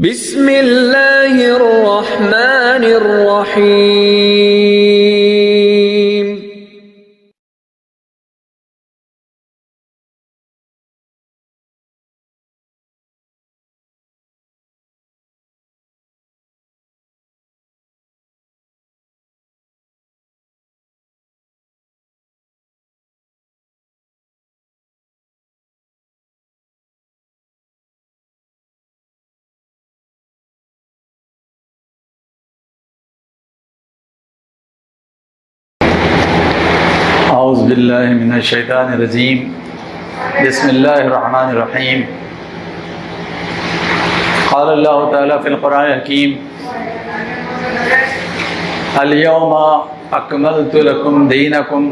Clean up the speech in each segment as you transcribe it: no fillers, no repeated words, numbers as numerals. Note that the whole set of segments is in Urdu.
بسم اللہ الرحمن الرحیم۔ اعوذ باللہ من الشیطان الرجیم، بسم اللہ الرحمن الرحیم۔ قال اللہ تعالیٰ فی القرآن الحکیم: الیوم اکملت لکم دینکم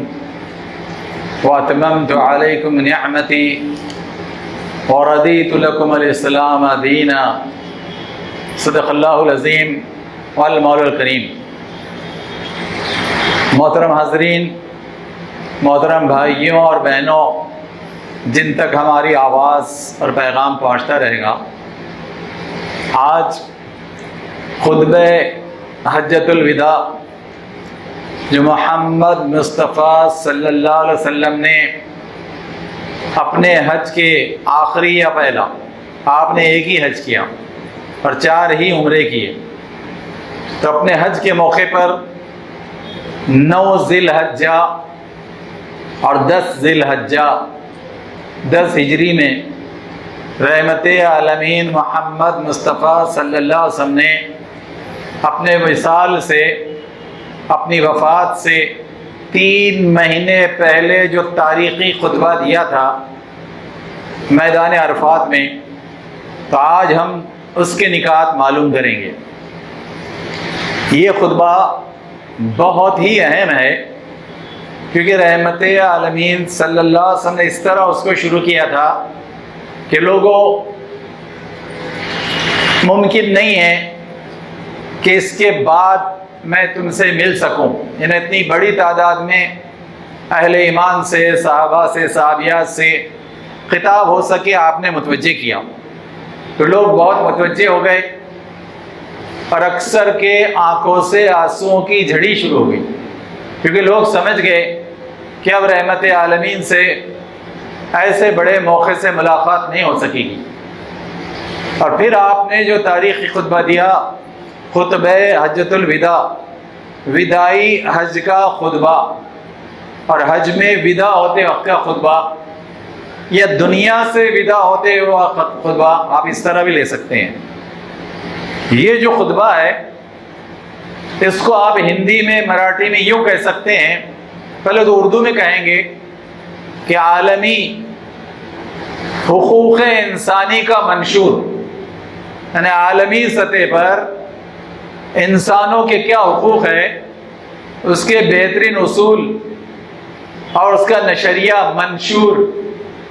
واتممت علیکم نعمتی ورضیت لکم الاسلام دینا۔ صدق اللہ العظیم والمولا الکریم۔ محترم حاضرین، محترم بھائیوں اور بہنوں، جن تک ہماری آواز اور پیغام پہنچتا رہے گا، آج خطبہ حجۃ الوداع جو محمد مصطفیٰ صلی اللہ علیہ وسلم نے اپنے حج کے آخری یا پہلا، آپ نے ایک ہی حج کیا اور 4 ہی عمرے کیے، تو اپنے حج کے موقع پر 9 ذی الحجہ اور 10 ذی الحجہ 10 ہجری میں رحمت عالمین محمد مصطفیٰ صلی اللہ علیہ وسلم نے اپنے وصال سے، اپنی وفات سے 3 مہینے پہلے جو تاریخی خطبہ دیا تھا میدان عرفات میں، تو آج ہم اس کے نکات معلوم کریں گے۔ یہ خطبہ بہت ہی اہم ہے، کیونکہ رحمت عالمین صلی اللہ علیہ وسلم نے اس طرح اس کو شروع کیا تھا کہ لوگوں، ممکن نہیں ہے کہ اس کے بعد میں تم سے مل سکوں، یعنی اتنی بڑی تعداد میں اہل ایمان سے، صحابہ سے، صحابیات سے خطاب ہو سکے، آپ نے متوجہ کیا، تو لوگ بہت متوجہ ہو گئے اور اکثر کے آنکھوں سے آنسوؤں کی جھڑی شروع ہو گئی، کیونکہ لوگ سمجھ گئے کہ اب رحمت عالمین سے ایسے بڑے موقع سے ملاقات نہیں ہو سکے گی۔ اور پھر آپ نے جو تاریخی خطبہ دیا، خطبہ حجۃ الوداع، وداعی حج کا خطبہ، اور حج میں ودا ہوتے وقت کا خطبہ یا دنیا سے ودا ہوتے ہوئے خطبہ، آپ اس طرح بھی لے سکتے ہیں۔ یہ جو خطبہ ہے، اس کو آپ ہندی میں، مراٹھی میں یوں کہہ سکتے ہیں، پہلے تو اردو میں کہیں گے کہ عالمی حقوق انسانی کا منشور، یعنی عالمی سطح پر انسانوں کے کیا حقوق ہے، اس کے بہترین اصول اور اس کا نشریہ منشور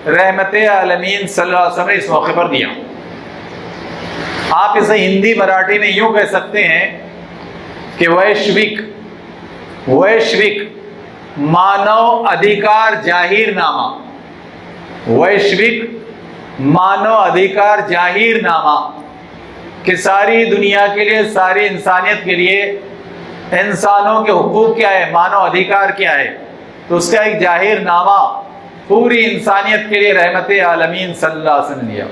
رحمت عالمین صلی اللہ علیہ وسلم نے اس موقع پر دیا۔ آپ اسے ہندی مراٹھی میں یوں کہہ سکتے ہیں کہ ویشوک مانو ادھیکار جاہیر نامہ، ویشوک مانو ادھیکار جاہیر نامہ، کہ ساری دنیا کے لیے، ساری انسانیت کے لیے انسانوں کے حقوق کیا ہے، مانو ادھیکار کیا ہے، تو اس کا ایک جاہر نامہ پوری انسانیت کے لیے رحمت عالمین صلی اللہ علیہ وسلم نے دیا۔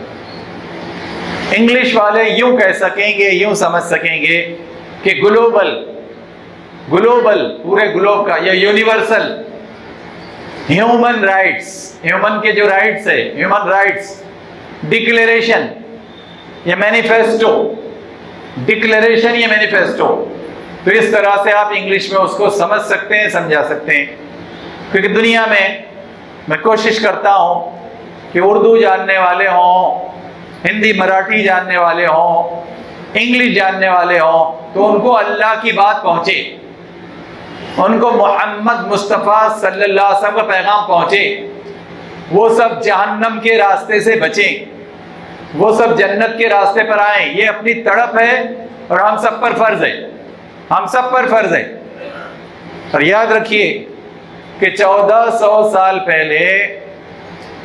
انگلش والے یوں کہہ سکیں گے، یوں سمجھ سکیں گے کہ گلوبل پورے گلوب کا، یا یونیورسل ہیومن رائٹس، ہیومن کے جو رائٹس ہے، ہیومن رائٹس ڈکلیریشن یا مینیفیسٹو، ڈکلیریشن یا مینیفیسٹو، تو اس طرح سے آپ انگلش میں اس کو سمجھ سکتے ہیں، سمجھا سکتے ہیں۔ کیونکہ دنیا میں کوشش کرتا ہوں کہ اردو جاننے والے ہوں، ہندی مراٹھی جاننے والے ہوں، انگلش جاننے والے ہوں، تو ان کو اللہ کی بات پہنچے، ان کو محمد مصطفیٰ صلی اللہ علیہ وسلم کا پیغام پہنچے، وہ سب جہنم کے راستے سے بچیں، وہ سب جنت کے راستے پر آئیں۔ یہ اپنی تڑپ ہے اور ہم سب پر فرض ہے، ہم سب پر فرض ہے۔ اور یاد رکھیے کہ 1400 سال پہلے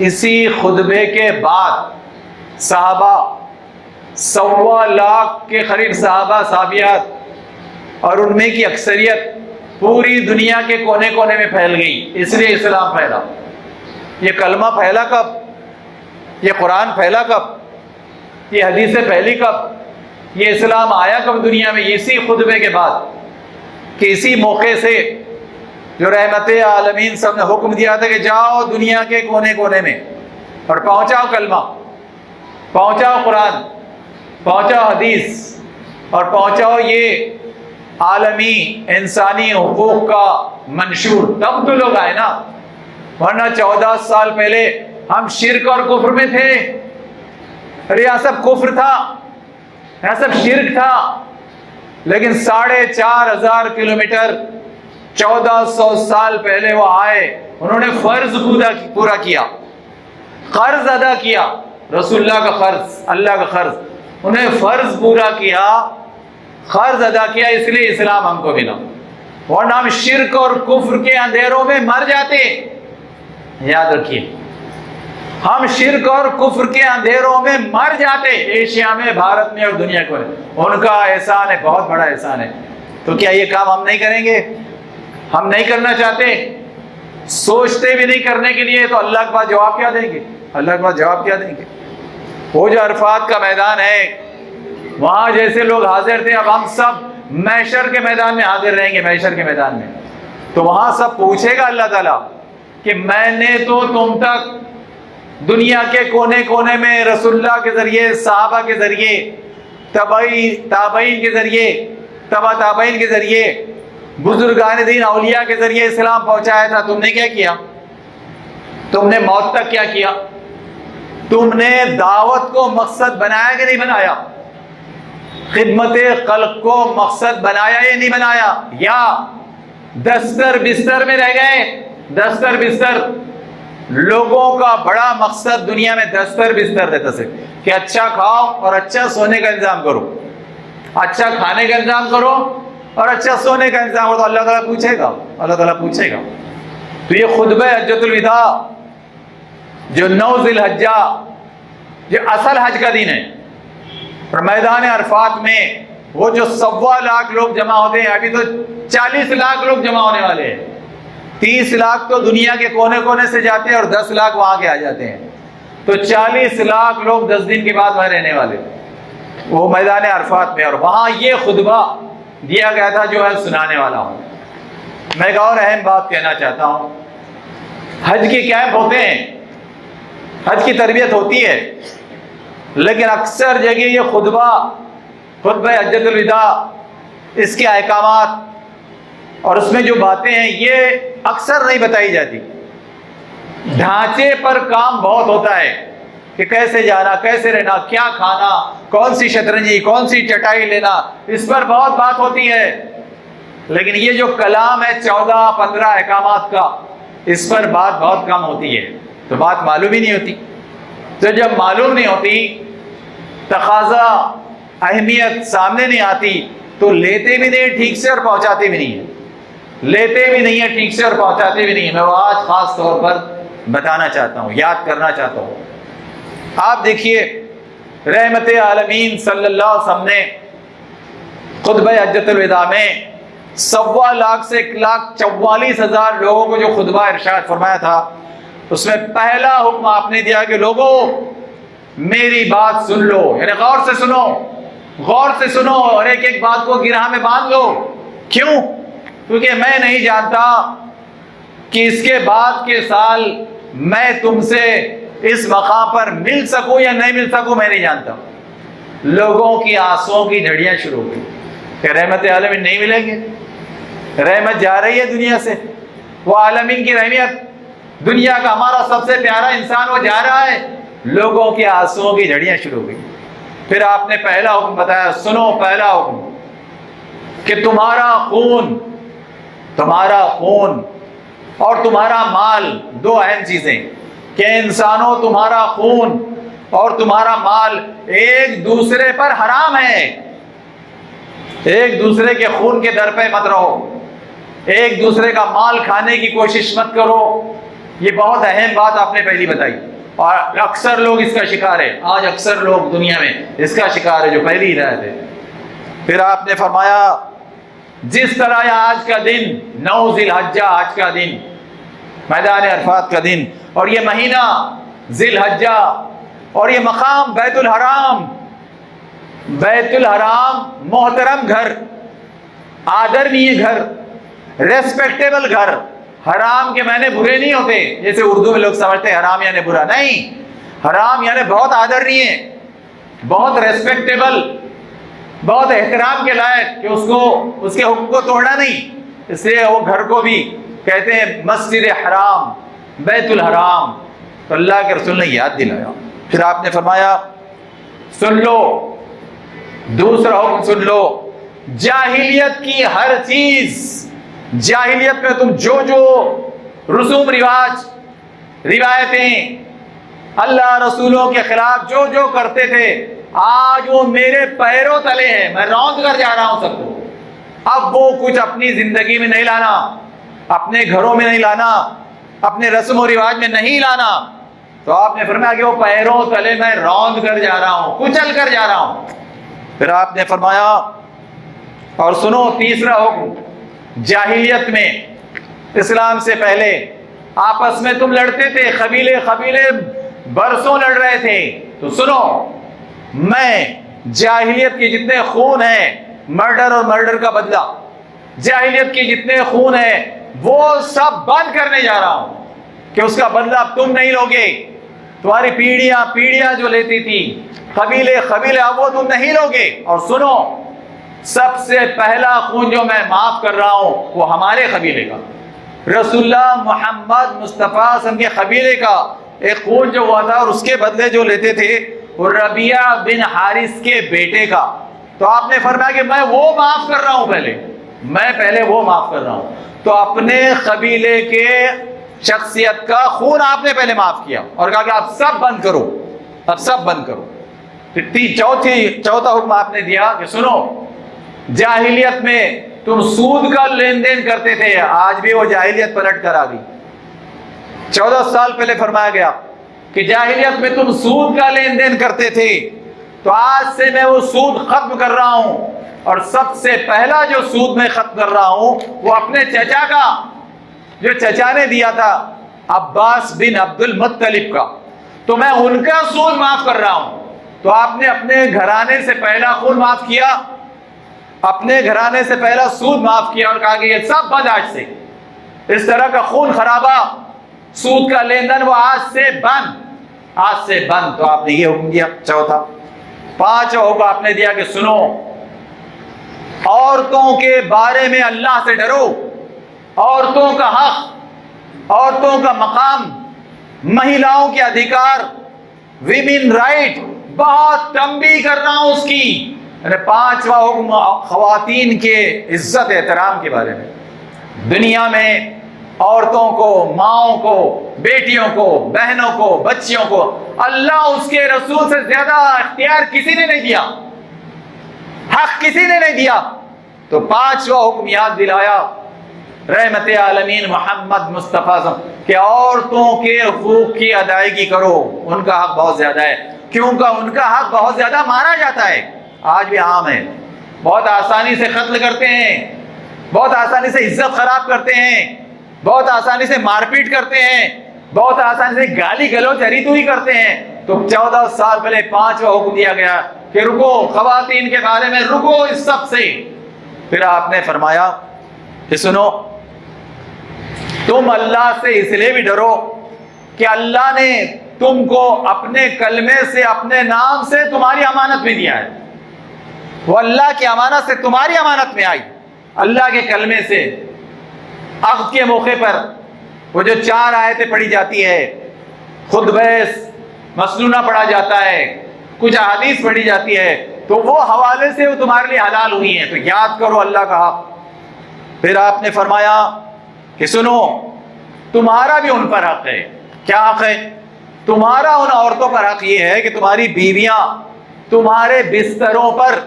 اسی خطبے کے بعد صحابہ 1.25 لاکھ کے قریب صحابہ صحابیات، اور ان میں کی اکثریت پوری دنیا کے کونے کونے میں پھیل گئی، اس لیے اسلام پھیلا۔ یہ کلمہ پھیلا کب؟ یہ قرآن پھیلا کب؟ یہ حدیثیں پھیلی کب؟ یہ اسلام آیا کب دنیا میں؟ اسی خطبے کے بعد، کہ اسی موقع سے جو رحمت عالمین سب نے حکم دیا تھا کہ جاؤ دنیا کے کونے کونے میں اور پہنچاؤ کلمہ، پہنچاؤ قرآن، پہنچاؤ حدیث، اور پہنچاؤ یہ عالمی انسانی حقوق کا منشور، تب تو لوگ آئے نا۔ ورنہ 14 سال پہلے ہم شرک اور کفر میں تھے، ارے یہاں سب کفر تھا، یہاں سب شرک تھا، لیکن 4,500 کلومیٹر 1400 سال پہلے وہ آئے، انہوں نے فرض پورا کیا، قرض ادا کیا، رسول اللہ کا قرض، اللہ کا قرض، انہیں فرض پورا کیا، قرض ادا کیا، اس لیے اسلام ہم کو ملا۔ ورنہ ہم شرک اور کفر کے اندھیروں میں مر جاتے۔ یاد رکھیے، ہم شرک اور کفر کے اندھیروں میں مر جاتے، ایشیا میں، بھارت میں اور دنیا کو۔ ان کا احسان ہے، بہت بڑا احسان ہے۔ تو کیا یہ کام ہم نہیں کریں گے؟ ہم نہیں کرنا چاہتے، سوچتے بھی نہیں کرنے کے لیے، تو اللہ کے پاس جواب کیا دیں گے؟ اللہ کے پاس جواب کیا دیں گے؟ وہ جو عرفات کا میدان ہے، وہاں جیسے لوگ حاضر تھے، اب ہم سب محشر کے میدان میں حاضر رہیں گے، محشر کے میدان میں۔ تو وہاں سب پوچھے گا اللہ تعالیٰ کہ میں نے تو تم تک دنیا کے کونے کونے میں رسول اللہ کے ذریعے، صحابہ کے ذریعے، تابعین کے ذریعے، تبع تابعین کے ذریعے، بزرگان دین اولیاء کے ذریعے اسلام پہنچایا تھا، تم نے کیا کیا؟ تم نے موت تک کیا کیا؟ تم نے دعوت کو مقصد بنایا کہ نہیں بنایا؟ خدمت خلق کو مقصد بنایا یا نہیں بنایا؟ یا دستر بستر میں رہ گئے؟ دستر بستر، لوگوں کا بڑا مقصد دنیا میں دستر بستر رہتا سے کہ اچھا کھاؤ اور اچھا سونے کا انتظام کرو، اچھا کھانے کا انتظام کرو اور اچھا سونے کا انتظام کرو، تو اللہ تعالیٰ پوچھے گا، اللہ تعالیٰ پوچھے گا۔ تو یہ خطبہ حجۃ الوداع جو 9 ذی الحجہ، جو اصل حج کا دن ہے، اور میدان عرفات میں وہ جو 1.25 لاکھ لوگ جمع ہوتے ہیں، ابھی تو 40 لاکھ لوگ جمع ہونے والے ہیں، 30 لاکھ تو دنیا کے کونے کونے سے جاتے ہیں اور 10 لاکھ وہاں کے آ جاتے ہیں، تو 40 لاکھ لوگ 10 دن کے بعد وہاں رہنے والے، وہ میدان عرفات میں۔ اور وہاں یہ خطبہ دیا گیا تھا جو ہے سنانے والا ہوں۔ میں ایک اور اہم بات کہنا چاہتا ہوں، حج کے کیمپ ہوتے ہیں، حج کی تربیت ہوتی ہے، لیکن اکثر جگہ یہ خطبہ حجۃ الوداع، اس کے احکامات اور اس میں جو باتیں ہیں، یہ اکثر نہیں بتائی جاتی۔ ڈھانچے پر کام بہت ہوتا ہے کہ کیسے جانا، کیسے رہنا، کیا کھانا، کون سی شطرنجی، کون سی چٹائی لینا، اس پر بہت بات ہوتی ہے، لیکن یہ جو کلام ہے 14-15 احکامات کا، اس پر بات بہت کم ہوتی ہے، تو بات معلوم ہی نہیں ہوتی۔ تو جب معلوم نہیں ہوتی، تقاضا، اہمیت سامنے نہیں آتی، تو لیتے بھی نہیں ٹھیک سے اور پہنچاتے بھی نہیں ہیں، لیتے بھی نہیں ہیں ٹھیک سے اور پہنچاتے بھی نہیں ہیں۔ میں وہ آج خاص طور پر بتانا چاہتا ہوں، یاد کرنا چاہتا ہوں۔ آپ دیکھیے، رحمت عالمین صلی اللہ علیہ وسلم نے خطبہ حجۃ الوداع میں 1.25 لاکھ سے 1,44,000 لوگوں کو جو خطبہ ارشاد فرمایا تھا، اس میں پہلا حکم آپ نے دیا کہ لوگوں میری بات سن لو، یعنی غور سے سنو، غور سے سنو، اور ایک ایک بات کو گرہ میں باندھ لو۔ کیوں؟ کیونکہ میں نہیں جانتا کہ اس کے بعد کے سال میں تم سے اس مقام پر مل سکوں یا نہیں مل سکوں، میں نہیں جانتا۔ لوگوں کی آنسوؤں کی جھڑیاں شروع ہو گئی کہ رحمت عالمین نہیں ملیں گے، رحمت جا رہی ہے دنیا سے، وہ عالمین کی رحمت، دنیا کا ہمارا سب سے پیارا انسان وہ جا رہا ہے، لوگوں کے آنسوؤں کی جھڑیاں شروع ہو گئی۔ پھر آپ نے پہلا حکم بتایا، سنو پہلا حکم کہ تمہارا خون اور تمہارا مال، دو اہم چیزیں، کہ انسانوں تمہارا خون اور تمہارا مال ایک دوسرے پر حرام ہے، ایک دوسرے کے خون کے در پہ مت رہو، ایک دوسرے کا مال کھانے کی کوشش مت کرو۔ یہ بہت اہم بات آپ نے پہلی بتائی اور اکثر لوگ اس کا شکار ہے، آج اکثر لوگ دنیا میں اس کا شکار ہے جو پہلی ہدایت ہے۔ پھر آپ نے فرمایا جس طرح آج کا دن 9 ذی الحجہ، آج کا دن میدان عرفات کا دن، اور یہ مہینہ ذی الحجہ، اور یہ مقام بیت الحرام، بیت الحرام محترم گھر، آدرنیہ گھر، ریسپیکٹیبل گھر۔ حرام کے معنی برے نہیں ہوتے جیسے اردو میں لوگ سمجھتے ہیں حرام یعنی برا، نہیں، حرام یعنی بہت آدرنیہ، بہت ریسپیکٹیبل، بہت احترام کے لائق، کہ اس کے حکم کو توڑنا نہیں، اس لیے وہ گھر کو بھی کہتے ہیں مسجد حرام، بیت الحرام۔ تو اللہ کے رسول نے یاد دلایا۔ پھر آپ نے فرمایا سن لو، دوسرا حکم سن لو، جاہلیت کی ہر چیز، جاہلیت میں تم جو رسوم رواج، روایتیں، اللہ رسولوں کے خلاف جو کرتے تھے، آج وہ میرے پیروں تلے ہیں، میں روند کر جا رہا ہوں سب کو۔ اب وہ کچھ اپنی زندگی میں نہیں لانا، اپنے گھروں میں نہیں لانا، اپنے رسم و رواج میں نہیں لانا۔ تو آپ نے فرمایا کہ وہ پیروں تلے میں روند کر جا رہا ہوں، کچل کر جا رہا ہوں۔ پھر آپ نے فرمایا اور سنو تیسرا حکم، جاہلیت میں، اسلام سے پہلے آپس میں تم لڑتے تھے، قبیلے برسوں لڑ رہے تھے، تو سنو، میں جاہلیت کے جتنے خون ہیں، مرڈر اور مرڈر کا بدلہ، جاہلیت کے جتنے خون ہیں وہ سب بند کرنے جا رہا ہوں، کہ اس کا بدلہ اب تم نہیں لوگے، تمہاری پیڑیاں جو لیتی تھی، قبیلے اب وہ تم نہیں لوگے۔ اور سنو، سب سے پہلا خون جو میں معاف کر رہا ہوں وہ ہمارے قبیلے کا، رسول اللہ محمد مصطفیٰ صلی اللہ علیہ وسلم کے قبیلے کا ایک خون جو ہوا تھا، اور اس کے بدلے جو لیتے تھے وہ ربیعہ بن حارث کے بیٹے کا۔ تو آپ نے فرمایا کہ میں وہ معاف کر رہا ہوں، پہلے وہ معاف کر رہا ہوں۔ تو اپنے قبیلے کے شخصیت کا خون آپ نے پہلے معاف کیا اور کہا کہ آپ سب بند کرو، اب سب بند کرو۔ پھر چوتھا حکم آپ نے دیا کہ سنو، جاہلیت میں تم سود کا لین دین کرتے تھے، آج بھی وہ جاہلیت پلٹ کر آ گئی۔ 14 سال پہلے فرمایا گیا کہ جاہلیت میں تم سود کا لین دین کرتے تھے، تو آج سے میں وہ سود ختم کر رہا ہوں، اور سب سے پہلا جو سود میں ختم کر رہا ہوں وہ اپنے چچا کا، جو چچا نے دیا تھا عباس بن عبد المطلب کا، تو میں ان کا سود معاف کر رہا ہوں۔ تو آپ نے اپنے گھرانے سے پہلا خون معاف کیا، اپنے گھرانے سے پہلا سود معاف کیا، اور کہا کہ یہ سب بند آج سے، اس طرح کا خون خرابہ، سود کا لین دین وہ آج سے بند۔ تو آپ نے یہ حکم دیا چوتھا۔ پانچواں حکم آپ نے دیا کہ سنو، عورتوں کے بارے میں اللہ سے ڈرو، عورتوں کا حق، عورتوں کا مقام، مہیلاؤں کے ادھیکار، ویمن رائٹ، بہت تنبیہ کر رہا ہوں اس کی۔ پانچواں حکم خواتین کے عزت احترام کے بارے میں۔ دنیا میں عورتوں کو، ماؤں کو، بیٹیوں کو، بہنوں کو، بچیوں کو اللہ اس کے رسول سے زیادہ اختیار کسی نے نہیں دیا، حق کسی نے نہیں دیا۔ تو پانچواں حکم یاد دلایا رحمت عالمین محمد مصطفیٰ صلی اللہ علیہ وسلم کہ عورتوں کے حقوق کی ادائیگی کرو، ان کا حق بہت زیادہ ہے، کیونکہ ان کا حق بہت زیادہ مارا جاتا ہے، آج بھی عام ہے، بہت آسانی سے قتل کرتے ہیں، بہت آسانی سے عزت خراب کرتے ہیں، بہت آسانی سے مار پیٹ کرتے ہیں، بہت آسانی سے گالی گلوچ ہری توئی کرتے ہیں۔ تو 14 سال پہلے پانچواں حکم دیا گیا کہ رکو، خواتین کے بارے میں رکو اس سب سے۔ پھر آپ نے فرمایا کہ سنو، تم اللہ سے اس لیے بھی ڈرو کہ اللہ نے تم کو اپنے کلمے سے، اپنے نام سے تمہاری امانت میں دیا ہے، وہ اللہ کی امانت سے تمہاری امانت میں آئی، اللہ کے کلمے سے۔ عقد کے موقع پر وہ جو 4 آیتیں پڑھی جاتی ہے، خطبہ مسنونہ پڑھا جاتا ہے، کچھ احادیث پڑھی جاتی ہے، تو وہ حوالے سے وہ تمہارے لیے حلال ہوئی ہیں، تو یاد کرو اللہ کا حق۔ پھر آپ نے فرمایا کہ سنو، تمہارا بھی ان پر حق ہے۔ کیا حق ہے تمہارا؟ ان عورتوں پر حق یہ ہے کہ تمہاری بیویاں تمہارے بستروں پر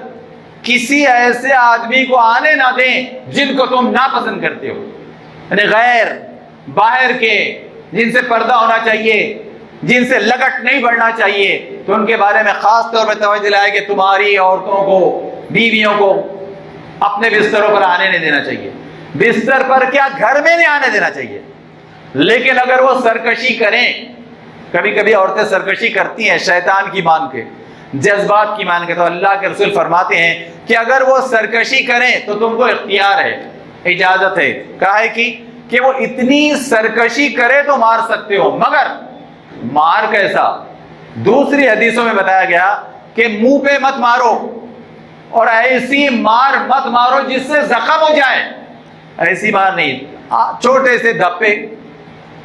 کسی ایسے آدمی کو آنے نہ دیں جن کو تم ناپسند کرتے ہو، یعنی غیر، باہر کے، جن سے پردہ ہونا چاہیے، جن سے لگٹ نہیں بڑھنا چاہیے، تو ان کے بارے میں خاص طور پہ توجہ دلائے کہ تمہاری عورتوں کو، بیویوں کو اپنے بستروں پر آنے نہیں دینا چاہیے. بستر پر کیا، گھر میں نہیں آنے دینا چاہیے. لیکن اگر وہ سرکشی کریں، کبھی کبھی عورتیں سرکشی کرتی ہیں شیطان کی مان کے، جذبات کی مان کے، تو اللہ کے رسول فرماتے ہیں کہ اگر وہ سرکشی کریں تو تم کو اختیار ہے، اجازت ہے. کہا ہے کہ وہ اتنی سرکشی کرے تو مار سکتے ہو، مگر مار کیسا؟ دوسری حدیثوں میں بتایا گیا کہ منہ پہ مت مارو، اور ایسی مار مت مارو جس سے زخم ہو جائے. ایسی مار نہیں، چھوٹے سے دھپے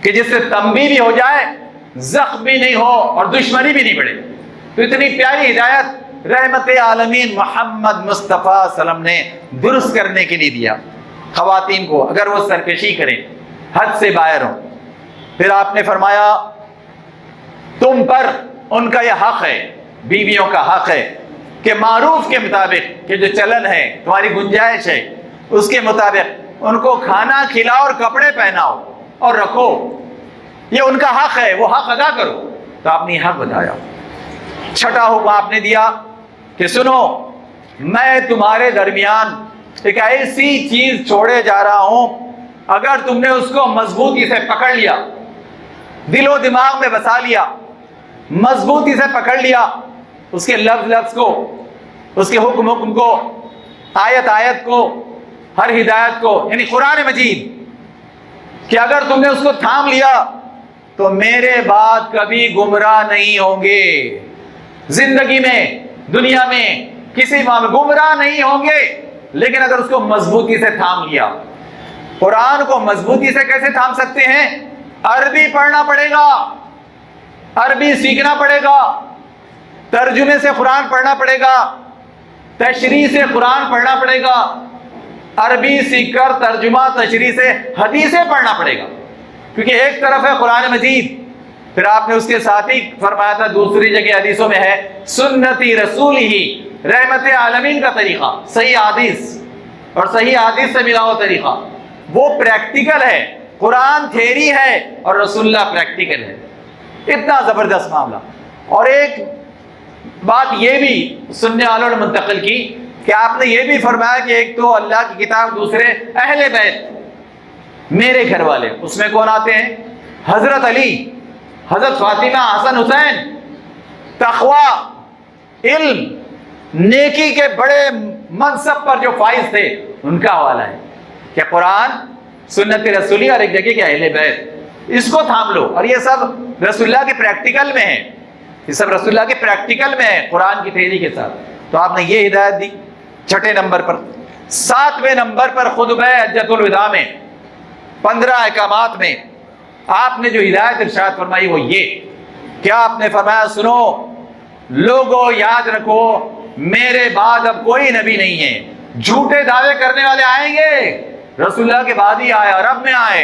کہ جس سے تنبیہ بھی ہو جائے، زخم بھی نہیں ہو اور دشمنی بھی نہیں بڑھے. تو اتنی پیاری ہدایت رحمت عالمین محمد مصطفیٰ صلی اللہ علیہ وسلم نے درست کرنے کے لیے دیا خواتین کو، اگر وہ سرکشی کریں، حد سے باہر ہوں. پھر آپ نے فرمایا تم پر ان کا یہ حق ہے، بیویوں کا حق ہے کہ معروف کے مطابق، کہ جو چلن ہے، تمہاری گنجائش ہے، اس کے مطابق ان کو کھانا کھلاؤ اور کپڑے پہناؤ اور رکھو. یہ ان کا حق ہے، وہ حق ادا کرو. تو آپ نے یہ حق بتایا. چھٹا حکم آپ نے دیا کہ سنو، میں تمہارے درمیان ایک ایسی چیز چھوڑے جا رہا ہوں، اگر تم نے اس کو مضبوطی سے پکڑ لیا، دل و دماغ میں بسا لیا، مضبوطی سے پکڑ لیا، اس کے لفظ لفظ کو، اس کے حکم حکم کو، آیت آیت کو، ہر ہدایت کو، یعنی قرآن مجید، کہ اگر تم نے اس کو تھام لیا تو میرے بعد کبھی گمراہ نہیں ہوں گے. زندگی میں، دنیا میں، کسی معاملے گمراہ نہیں ہوں گے. لیکن اگر اس کو مضبوطی سے تھام لیا. قرآن کو مضبوطی سے کیسے تھام سکتے ہیں؟ عربی پڑھنا پڑے گا، عربی سیکھنا پڑے گا، ترجمے سے قرآن پڑھنا پڑے گا، تشریح سے قرآن پڑھنا پڑے گا، عربی سیکھ کر ترجمہ تشریح سے حدیثیں پڑھنا پڑے گا. کیونکہ ایک طرف ہے قرآن مجید، پھر آپ نے اس کے ساتھ ہی فرمایا تھا دوسری جگہ حدیثوں میں ہے سنتی رسول ہی، رحمت عالمین کا طریقہ، صحیح حدیث اور صحیح حدیث سے ملا ہوا طریقہ، وہ پریکٹیکل ہے. قرآن تھیری ہے اور رسول اللہ پریکٹیکل ہے. اتنا زبردست معاملہ. اور ایک بات یہ بھی سننے والوں نے منتقل کی کہ آپ نے یہ بھی فرمایا کہ ایک تو اللہ کی کتاب، دوسرے اہل بیت، میرے گھر والے. اس میں کون آتے ہیں؟ حضرت علی، حضرت فاطمہ، حسن حسین. تقوی، علم، نیکی کے بڑے منصب پر جو فائز تھے، ان کا حوالہ ہے کہ قرآن، سنت رسولی اور ایک جگہ کے اہل بیت، اس کو تھام لو. اور یہ سب رسول اللہ کے پریکٹیکل میں ہے، یہ سب رسول اللہ کے پریکٹیکل میں ہے قرآن کی تھیری کے ساتھ. تو آپ نے یہ ہدایت دی چھٹے نمبر پر. 7ویں نمبر پر خطبہ حجۃ الوداع میں 15 احکامات میں آپ نے جو ہدایت ارشاد فرمائی وہ یہ، کیا آپ نے فرمایا سنو لوگوں، یاد رکھو میرے بعد اب کوئی نبی نہیں ہے. جھوٹے دعوے کرنے والے آئیں گے، رسول اللہ کے بعد ہی آئے، عرب میں آئے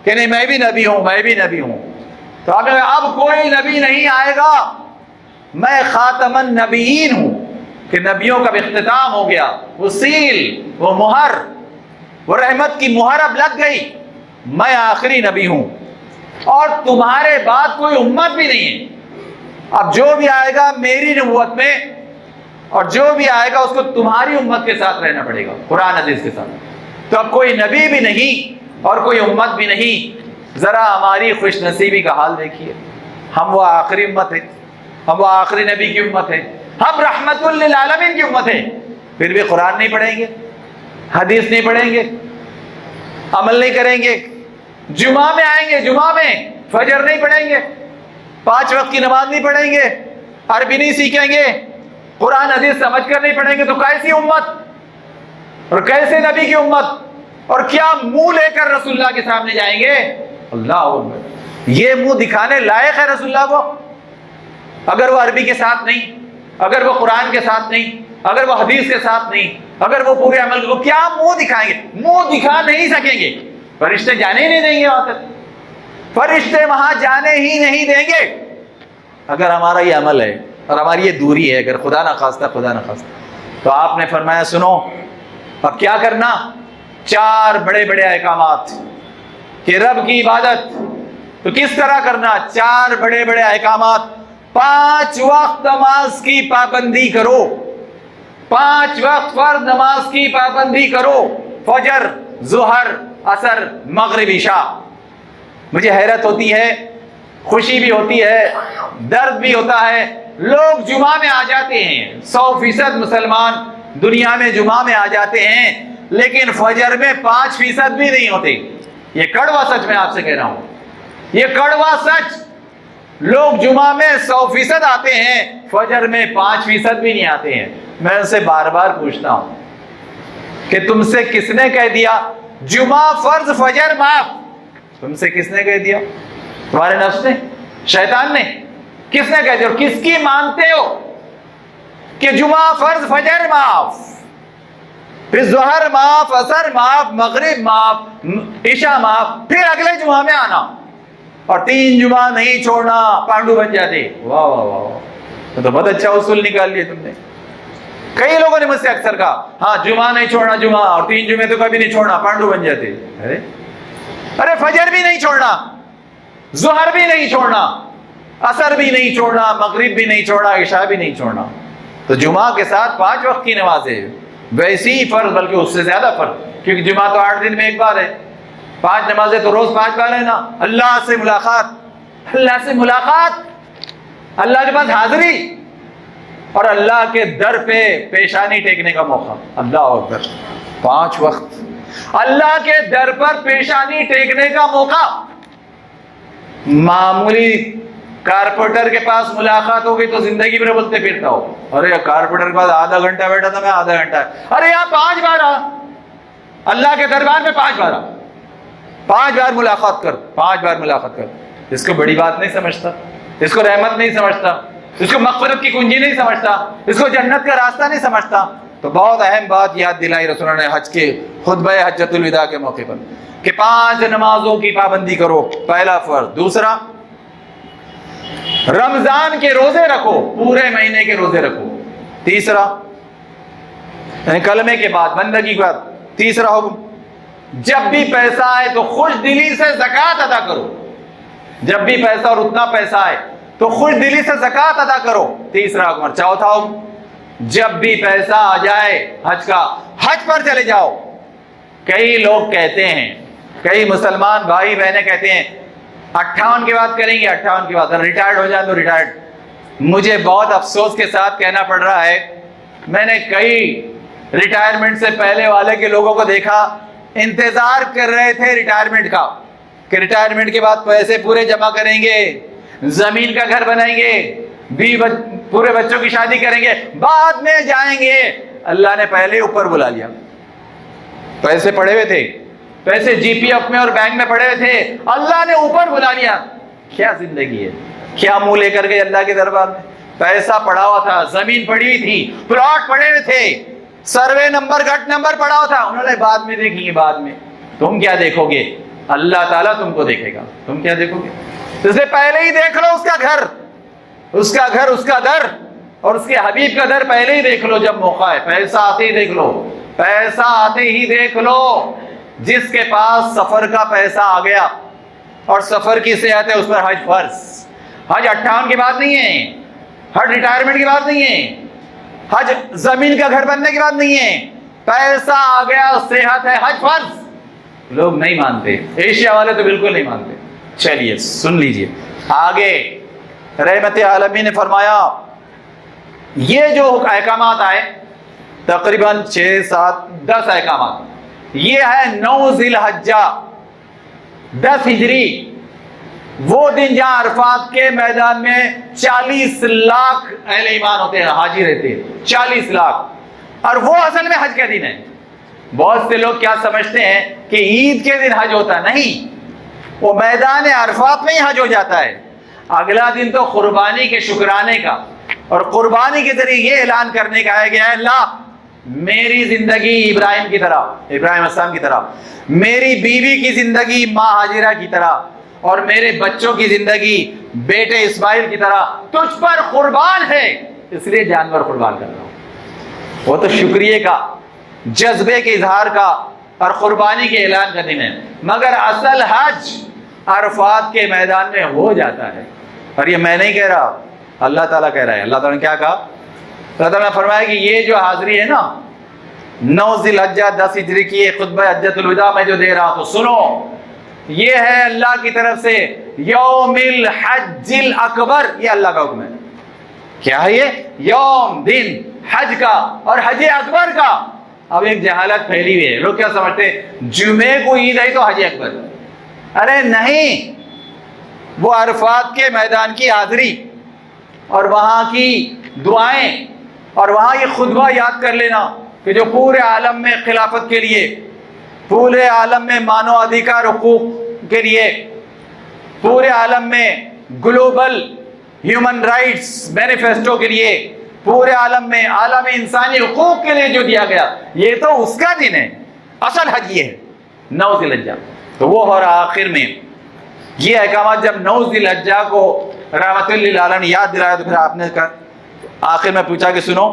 کہ نہیں میں بھی نبی ہوں، میں بھی نبی ہوں. تو اب کوئی نبی نہیں آئے گا، میں خاتم النبیین ہوں، کہ نبیوں کا اختتام ہو گیا. وہ سیل، وہ مہر، وہ رحمت کی مہر اب لگ گئی. میں آخری نبی ہوں اور تمہارے بعد کوئی امت بھی نہیں ہے. اب جو بھی آئے گا میری نبوت میں، اور جو بھی آئے گا اس کو تمہاری امت کے ساتھ رہنا پڑے گا، قرآن حدیث کے ساتھ. تو اب کوئی نبی بھی نہیں اور کوئی امت بھی نہیں. ذرا ہماری خوش نصیبی کا حال دیکھیے، ہم وہ آخری امت ہے، ہم وہ آخری نبی کی امت ہے، ہم رحمت للعالمین کی امت ہے. پھر بھی قرآن نہیں پڑھیں گے، حدیث نہیں پڑھیں گے، عمل نہیں کریں گے. جمعہ میں آئیں گے، جمعہ میں فجر نہیں پڑھیں گے، 5 وقت کی نماز نہیں پڑھیں گے، عربی نہیں سیکھیں گے، قرآن حدیث سمجھ کر نہیں پڑھیں گے. تو کیسی امت اور کیسے نبی کی امت، اور کیا منہ لے کر رسول اللہ کے سامنے جائیں گے؟ اللہ اکبر. یہ منہ دکھانے لائق ہے رسول اللہ کو؟ اگر وہ عربی کے ساتھ نہیں، اگر وہ قرآن کے ساتھ نہیں، اگر وہ حدیث کے ساتھ نہیں، اگر وہ پورے عمل کو، کیا منہ دکھائیں گے؟ منہ دکھا نہیں سکیں گے. فرشتے جانے ہی نہیں دیں گے وہاں تک، فرشتے وہاں جانے ہی نہیں دیں گے اگر ہمارا یہ عمل ہے اور ہماری یہ دوری ہے، اگر خدا نخواستہ خدا نخواستہ. تو آپ نے فرمایا سنو اب کیا کرنا؟ 4 بڑے بڑے احکامات کہ رب کی عبادت، تو کس طرح کرنا؟ 4 بڑے بڑے احکامات. 5 وقت نماز کی پابندی کرو. 5 وقت فرض نماز کی پابندی کرو. فجر، ظہر، عصر، مغرب، عشاء. مجھے حیرت ہوتی ہے، خوشی بھی ہوتی ہے، درد بھی ہوتا ہے. لوگ جمعہ میں آ جاتے ہیں، 100% مسلمان دنیا میں جمعہ میں آ جاتے ہیں، لیکن فجر میں 5% بھی نہیں ہوتے. یہ کڑوا سچ میں آپ سے کہہ رہا ہوں، یہ کڑوا سچ. لوگ جمعہ میں 100% آتے ہیں، فجر میں 5% بھی نہیں آتے ہیں. میں ان سے بار بار پوچھتا ہوں کہ تم سے کس نے کہہ دیا جمعہ فرض فجر معاف؟ تم سے کس نے کہہ دیا؟ تمہارے نفس نے؟ شیطان نے؟ کس نے کہہ دیا؟ اور کس کی مانتے ہو کہ جمعہ فرض فجر معاف، پھر ظہر معاف، عصر معاف، مغرب معاف، عشاء معاف، پھر اگلے جمعہ میں آنا اور 3 جمعہ نہیں چھوڑنا، پانڈو بن جاتے. واہ واہ واہ، تو بہت اچھا اصول نکال لیا تم نے. کئی لوگوں نے مجھ سے اکثر کہا ہاں جمعہ نہیں چھوڑنا، جمعہ اور 3 جمعے تو کبھی نہیں چھوڑنا، پانڈو بن جاتے. ارے فجر بھی نہیں چھوڑنا، ظہر بھی نہیں چھوڑنا، عصر بھی نہیں چھوڑنا، مغرب بھی نہیں چھوڑنا، عشاء بھی نہیں چھوڑنا. تو جمعہ کے ساتھ 5 وقت کی نمازیں، ویسی ہی فرض بلکہ اس سے زیادہ فرض، کیونکہ جمعہ تو 8 دن میں ایک بار ہے. 5 نمازیں تو روز 5 بار ہے نا. اللہ سے ملاقات، اللہ سے ملاقات، اللہ کے پاس حاضری اور اللہ کے در پہ پیشانی ٹیکنے کا موقع. اللہ اکبر. 5 وقت اللہ کے در پر پیشانی ٹیکنے کا موقع. معمولی کارپوریٹر کے پاس ملاقات ہو گئی تو زندگی میں بولتے پھرتا ہو ارے کارپوریٹر کے پاس آدھا گھنٹہ بیٹھا تھا میں، آدھا گھنٹہ. ارے یہاں 5 بار آ، اللہ کے دربار میں 5 بار آ، 5 بار ملاقات کر، 5 بار ملاقات کر. اس کو بڑی بات نہیں سمجھتا، اس کو رحمت نہیں سمجھتا، اس کو مغفرت کی کنجی نہیں سمجھتا، اس کو جنت کا راستہ نہیں سمجھتا. تو بہت اہم بات یاد دلائی رسول اللہ نے حج کے خطبہ حجۃ الوداع کے موقع پر کہ 5 نمازوں کی پابندی کرو، پہلا فرض. دوسرا، رمضان کے روزے رکھو، پورے مہینے کے روزے رکھو. تیسرا، یعنی کلمے کے بعد، بندگی کے بعد تیسرا حکم، جب بھی پیسہ آئے تو خوش دلی سے زکوٰۃ ادا کرو. جب بھی پیسہ اور اتنا پیسہ آئے تو خوش دلی سے زکوٰۃ ادا کرو. تیسرا حکم. اور چوتھا حکم، جب بھی پیسہ آ جائے حج کا، حج پر چلے جاؤ. کئی لوگ کہتے ہیں، کئی مسلمان بھائی بہنیں کہتے ہیں 58 کے بعد کریں گے، 58 کے بعد ریٹائرڈ ہو جائیں تو ریٹائرڈ. مجھے بہت افسوس کے ساتھ کہنا پڑ رہا ہے، میں نے کئی ریٹائرمنٹ سے پہلے والے کے لوگوں کو دیکھا، انتظار کر رہے تھے ریٹائرمنٹ کا کہ ریٹائرمنٹ کے بعد پیسے پورے جمع کریں گے، زمین کا گھر بنائیں گے، پورے بچوں کی شادی کریں گے، بعد میں جائیں گے. اللہ نے پہلے اوپر بلا لیا. پیسے پڑے ہوئے تھے، پیسے جی پی ایف میں اور بینک میں پڑے ہوئے تھے، اللہ نے اوپر بلا لیا. کیا زندگی ہے، کیا منہ لے کر گئے اللہ کے دربار میں. پیسہ پڑا ہوا تھا، زمین پڑی ہوئی تھی، پلاٹ پڑے ہوئے تھے، سروے نمبر گھٹ نمبر پڑا ہوا تھا. انہوں نے بعد میں دیکھیں گے. بعد میں تم کیا دیکھو گے؟ اللہ تعالیٰ تم کو دیکھے گا. تم کیا دیکھو گے؟ اس سے پہلے ہی دیکھ لو اس کا گھر، اس کا گھر، اس کا در اور اس کے حبیب کا در پہلے ہی دیکھ لو جب موقع ہے. پیسہ آتے ہی دیکھ لو، پیسہ آتے ہی دیکھ لو. جس کے پاس سفر کا پیسہ آ گیا اور سفر کی صحت ہے اس پر حج فرض. حج 58 کے بعد نہیں ہے، حج ریٹائرمنٹ کے بعد نہیں ہے، حج زمین کا گھر بننے کے بعد نہیں ہے. پیسہ آ گیا، صحت ہے، حج فرض. لوگ نہیں مانتے، ایشیا والے تو بالکل نہیں مانتے. چلیے سن لیجئے آگے. رحمت عالمین نے فرمایا یہ جو احکامات آئے تقریباً 6 7 10 احکامات، یہ ہے 9 ذی الحجہ 10 ہجری، وہ دن جہاں عرفات کے میدان میں 40 لاکھ اہل ایمان ہوتے ہیں، حاجی رہتے ہیں 40 لاکھ. اور وہ اصل میں حج کا دن ہے. بہت سے لوگ کیا سمجھتے ہیں کہ عید کے دن حج ہوتا ہے، نہیں، وہ میدان عرفات میں ہی حج ہو جاتا ہے. اگلا دن تو قربانی کے شکرانے کا اور قربانی کے ذریعے یہ اعلان کرنے کا ہے کہ اے اللہ میری زندگی ابراہیم کی طرح، ابراہیم السلام کی طرح، میری بیوی کی زندگی ماں ہاجرہ کی طرح، اور میرے بچوں کی زندگی بیٹے اسماعیل کی طرح تجھ پر قربان ہے، اس لیے جانور قربان کر رہا ہوں. وہ تو شکریہ کا، جذبے کے اظہار کا اور قربانی کے اعلان کا دن ہے. مگر اصل حج عرفات کے میدان میں ہو جاتا ہے. اور یہ میں نہیں کہہ رہا، اللہ تعالیٰ کہہ رہا ہے. اللہ تعالیٰ نے کیا کہا؟ اللہ تعالیٰ نے فرمایا کہ یہ جو حاضری ہے نا 9 ذی الحجہ 10 ہجری کی خطبہ حجۃ الوداع میں جو دے رہا تو سنو، یہ ہے اللہ کی طرف سے یوم الحج الاکبر. یہ اللہ کا حکم ہے. کیا ہے یہ؟ یوم، دن حج کا اور حج اکبر کا. اب ایک جہالت پھیلی ہوئی ہے، لوگ کیا سمجھتے ہیں جمعے کو عید ہے تو حج اکبر. ارے نہیں، وہ عرفات کے میدان کی حاضری اور وہاں کی دعائیں اور وہاں یہ خطبہ یاد کر لینا کہ جو پورے عالم میں خلافت کے لیے، پورے عالم میں مانو ادھیکار حقوق کے لیے، پورے عالم میں گلوبل ہیومن رائٹس مینیفیسٹو کے لیے، پورے عالم میں عالمی انسانی حقوق کے لیے جو دیا گیا، یہ تو اس کا دن ہے. اصل حج یہ ہے 9 ذی الحجہ. تو وہ اور آخر میں یہ احکامات جب 9 ذی الحجہ کو رحمت للعالمین نے یاد دلایا تو پھر آپ نے آخر میں پوچھا کہ سنو،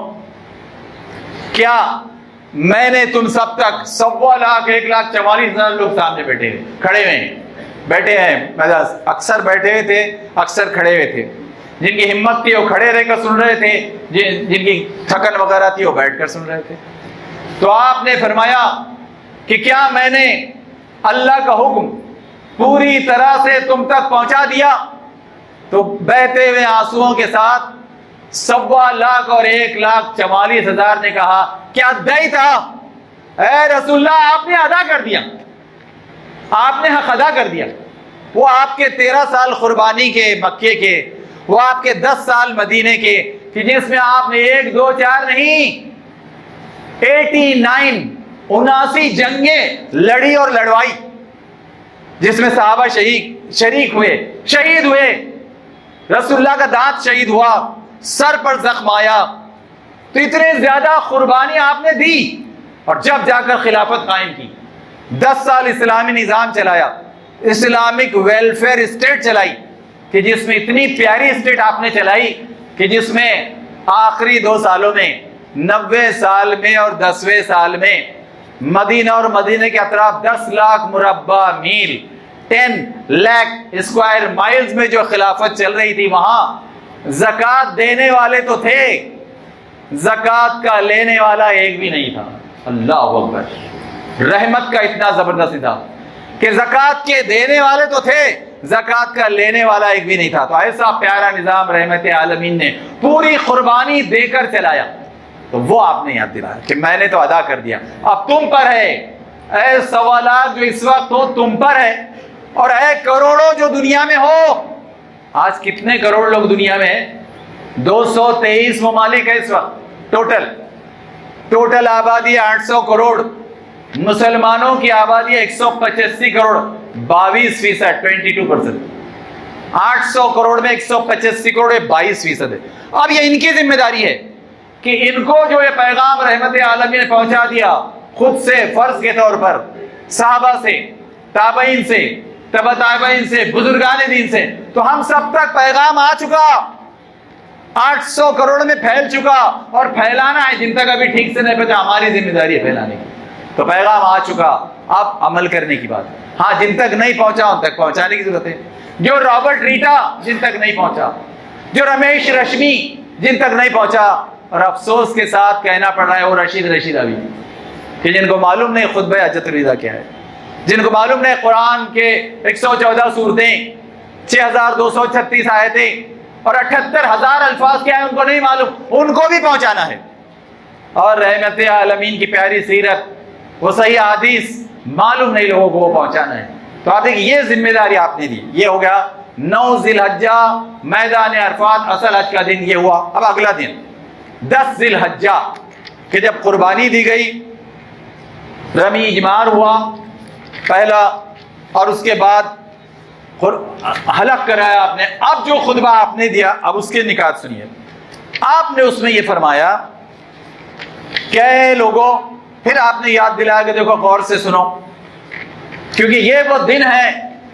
کیا میں نے تم سب تک 1,44,000 لوگ سامنے بیٹھے ہیں، کھڑے ہوئے ہیں، بیٹھے ہیں، اکثر بیٹھے ہوئے تھے، اکثر کھڑے ہوئے تھے. جن کی ہمت تھی وہ کھڑے رہ کر سن رہے تھے، جن کی تھکن وغیرہ تھی وہ بیٹھ کر سن رہے تھے. تو آپ نے فرمایا کہ کیا میں نے اللہ کا حکم پوری طرح سے تم تک پہنچا دیا؟ تو بہتے ہوئے آنسوؤں کے ساتھ 1,15,00,000 اور 1,44,000 نے کہا کیا دئی تھا؟ اے رسول اللہ، آپ نے ادا کر دیا، آپ نے حق ادا کر دیا. وہ آپ کے 13 سال قربانی کے مکے کے، وہ آپ کے 10 سال مدینے کے، کہ جس میں آپ نے 1 2 4 نہیں 79 جنگیں لڑی اور لڑوائی، جس میں صحابہ شریک ہوئے، شہید ہوئے، رسول اللہ کا دانت شہید ہوا، سر پر زخم آیا. تو اتنے زیادہ قربانی آپ نے دی. اور جب جا کر خلافت قائم کی، 10 سال اسلامی نظام چلایا، اسلامک ویلفیئر اسٹیٹ چلائی، کہ جس میں اتنی پیاری اسٹیٹ آپ نے چلائی کہ جس میں آخری 2 سالوں میں 90 سال میں اور 10ویں سال میں مدینہ اور مدینے کے اطراف 10 لاکھ مربع میل 10 لاکھ اسکوائر مائلز میں جو خلافت چل رہی تھی، وہاں زکوٰۃ دینے والے تو تھے، زکوٰۃ کا لینے والا ایک بھی نہیں تھا. اللہ اکبر. رحمت کا اتنا زبردست تھا کہ زکوٰۃ کے دینے والے تو تھے، زکوٰۃ کا لینے والا ایک بھی نہیں تھا. تو ایسا پیارا نظام رحمت عالمین نے پوری قربانی دے کر چلایا. تو وہ آپ نے یاد دلایا کہ میں نے تو ادا کر دیا، اب تم پر ہے. اے 1,15,00,000 جو اس وقت ہو تم پر ہے، اور اے کروڑوں جو دنیا میں ہو. آج کتنے کروڑ لوگ دنیا میں ہیں؟ 223 ممالک ہے اس وقت. ٹوٹل آبادی 800 کروڑ. مسلمانوں کی آبادی 185 کروڑ، 22%، 22%. 800 کروڑ میں 185 کروڑ 22% ہے. اب یہ ان کی ذمہ داری ہے کہ ان کو جو یہ پیغام رحمت عالمین نے پہنچا دیا، خود سے فرض کے طور پر، صحابہ سے، تابعین سے، تبع تابعین سے، بزرگان دین سے، تو ہم سب تک پیغام آ چکا، 800 کروڑ میں پھیل چکا، اور پھیلانا ہے. جن تک ابھی ٹھیک سے نہیں پتا، ہماری ذمہ داری ہے پھیلانے کی. تو پیغام آ چکا، اب عمل کرنے کی بات. ہاں، جن تک نہیں پہنچا ان تک پہنچانے کی ضرورت ہے. جو رابرٹ ریٹا جن تک نہیں پہنچا، جو رمیش رشمی جن تک نہیں پہنچا، اور افسوس کے ساتھ کہنا پڑ رہا ہے وہ رشید ابھی، کہ جن کو معلوم نہیں خطبہ حجۃ الوداع کیا ہے، جن کو معلوم نہیں قرآن کے 114 سورتیں، 6236 آیتیں اور 78,000 الفاظ کیا ہے، ان کو نہیں معلوم. ان کو بھی پہنچانا ہے. اور رحمت عالمین کی پیاری سیرت، وہ صحیح حدیث معلوم نہیں لوگوں کو، وہ پہنچانا ہے. تو آپ دیکھیں یہ ذمہ داری آپ نے دی. یہ ہو گیا 9 ذی الحجہ میدان عرفات، اصل حج کا دن یہ ہوا. اب اگلا دن 10 ذی الحجہ کہ جب قربانی دی گئی، رمی اجمار ہوا پہلا، اور اس کے بعد حلق کرایا آپ نے. اب جو خطبہ آپ نے دیا، اب اس کے نکات سنیے. آپ نے اس میں یہ فرمایا کہ اے لوگوں، پھر آپ نے یاد دلایا کہ دیکھو غور سے سنو، کیونکہ یہ وہ دن ہے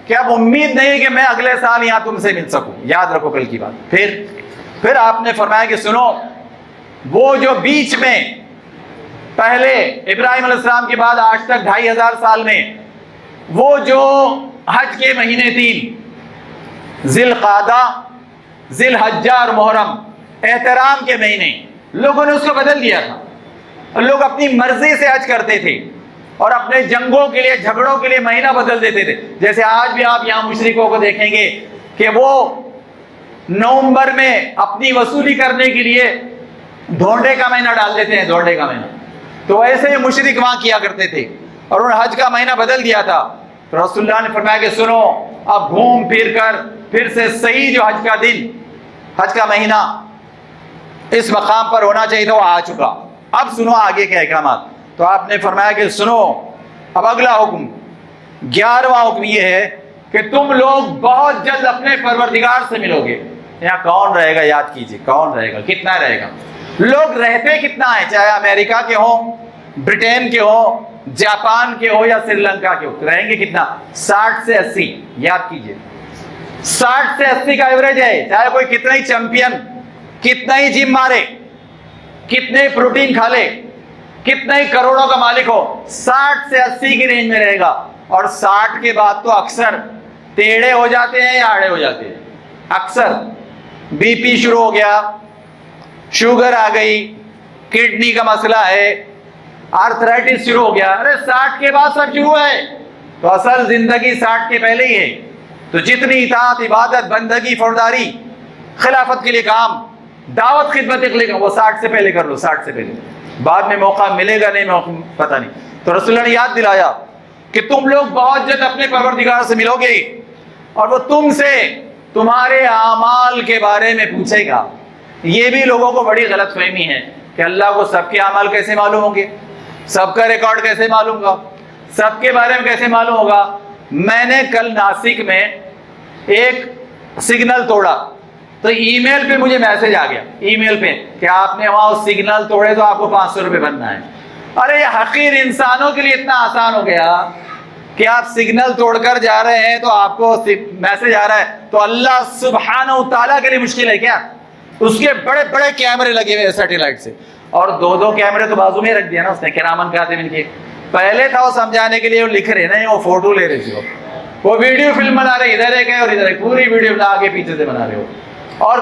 کہ اب امید نہیں کہ میں اگلے سال یہاں تم سے مل سکوں. یاد رکھو کل کی بات. پھر آپ نے فرمایا کہ سنو، وہ جو بیچ میں پہلے ابراہیم علیہ السلام کے بعد آج تک 2500 سال میں وہ جو حج کے مہینے 3 ذی القعدہ، ذی الحجہ اور محرم، احترام کے مہینے، لوگوں نے اس کو بدل دیا تھا۔ لوگ اپنی مرضی سے حج کرتے تھے اور اپنے جنگوں کے لیے، جھگڑوں کے لیے مہینہ بدل دیتے تھے۔ جیسے آج بھی آپ یہاں مشرکوں کو دیکھیں گے کہ وہ نومبر میں اپنی وصولی کرنے کے لیے دھونڈے کا مہینہ ڈال دیتے ہیں، دھونڈے کا مہینہ۔ تو ایسے ہی مشرک وہاں کیا کرتے تھے اور انہوں نے حج کا مہینہ بدل دیا تھا۔ تو رسول اللہ نے فرمایا کہ سنو، اب گھوم پھر کر پھر سے صحیح جو حج کا دن، حج کا مہینہ اس مقام پر ہونا چاہیے تھا، وہ آ چکا۔ اب سنو آگے کے احکامات۔ تو آپ نے فرمایا کہ سنو، اب اگلا حکم، 11واں حکم یہ ہے کہ تم لوگ بہت جلد اپنے پروردگار سے ملو گے۔ یہاں کون رہے گا؟ یاد کیجئے، کون رہے گا؟ کتنا رہے گا؟ لوگ رہتے کتنا ہے، چاہے امریکہ کے ہوں، برٹین کے ہوں، جاپان کے ہو یا سری لنکا کے ہو، رہیں گے کتنا؟ 60 سے 80۔ یاد کیجئے 60 سے 80 کا ایوریج ہے۔ چاہے کوئی کتنا ہی چیمپئن، کتنا ہی جم مارے، کتنے پروٹین کھا لے، کتنا ہی کروڑوں کا مالک ہو، 60 سے 80 کی رینج میں رہے گا۔ اور 60 کے بعد تو اکثر ٹیڑھے ہو جاتے ہیں یا آڑے ہو جاتے ہیں۔ اکثر بی پی شروع ہو گیا، شوگر آ گئی، کڈنی کا مسئلہ ہے، آرتھرائٹس شروع ہو گیا۔ ارے 60 کے بعد سب شروع ہے، تو اصل زندگی 60 کے پہلے ہی ہے۔ تو جتنی اطاعت، عبادت، بندگی، فرداری، خلافت کے لیے کام، دعوت، خدمت کے لیے کام، وہ 60 سے پہلے کر لو، 60 سے پہلے۔ بعد میں موقع ملے گا نہیں، موقع پتہ نہیں۔ تو رسول اللہ نے یاد دلایا کہ تم لوگ بہت جلد اپنے پروردگار سے ملو گے اور وہ تم سے تمہارے اعمال کے بارے میں پوچھے گا۔ یہ بھی لوگوں کو بڑی غلط فہمی ہے کہ اللہ کو سب کے اعمال کیسے معلوم ہوں گے، سب کا ریکارڈ کیسے معلوم ہوگا، سب کے بارے میں کیسے معلوم ہوگا۔ میں نے کل ناسک میں ایک سگنل توڑا تو ای میل پہ مجھے میسج آ گیا، ای میل پہ کہ آپ نے وہاں سگنل توڑے تو آپ کو 500 روپے بننا ہے۔ ارے یہ حقیر انسانوں کے لیے اتنا آسان ہو گیا کہ آپ سگنل توڑ کر جا رہے ہیں تو آپ کو میسج آ رہا ہے، تو اللہ سبحانہ و تعالیٰ کے لیے مشکل ہے کیا؟ اس کے بڑے بڑے کیمرے لگے ہوئے سیٹلائٹ سے، اور 2 کیمرے تو بازو میں رکھ دیا نا اس نے، کرامن کاتبین کے۔ پہلے تھا وہ سمجھانے کے لیے وہ لکھ رہے نہیں، وہ فوٹو لے رہے تھے، وہ ویڈیو فلم بنا رہے، ادھر ایک ہے اور ادھر ایک، پوری ویڈیو آگے پیچھے سے بنا رہے ہو، اور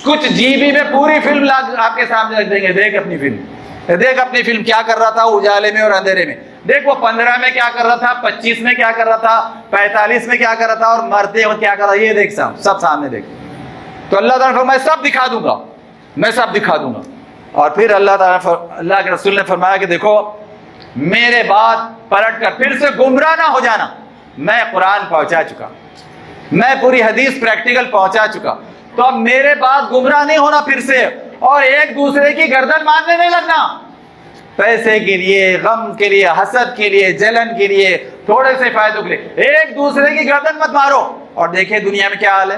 کچھ جی بی میں پوری فلم آپ کے سامنے رکھ دیں گے۔ دیکھ اپنی فلم، دیکھ اپنی فلم کیا کر رہا تھا اجالے میں اور اندھیرے میں، دیکھ وہ 15 میں کیا کر رہا تھا، 25 میں کیا کر رہا تھا، 45 میں کیا کر رہا تھا، اور مرتے ہوئے کیا کر رہا، یہ دیکھ سب سامنے دیکھ۔ تو اللہ تعالیٰ نے فرمایا سب دکھا دوں گا، میں سب دکھا دوں گا۔ اور پھر اللہ کے رسول نے فرمایا کہ دیکھو میرے بعد پلٹ کر پھر سے گمراہ نہ ہو جانا، میں قرآن پہنچا چکا، میں پوری حدیث پریکٹیکل پہنچا چکا، تو اب میرے بعد گمراہ نہیں ہونا پھر سے، اور ایک دوسرے کی گردن مارنے نہیں لگنا، پیسے کے لیے، غم کے لیے، حسد کے لیے، جلن کے لیے، تھوڑے سے فائدوں کے لیے ایک دوسرے کی گردن مت مارو۔ اور دیکھیں دنیا میں کیا حال ہے،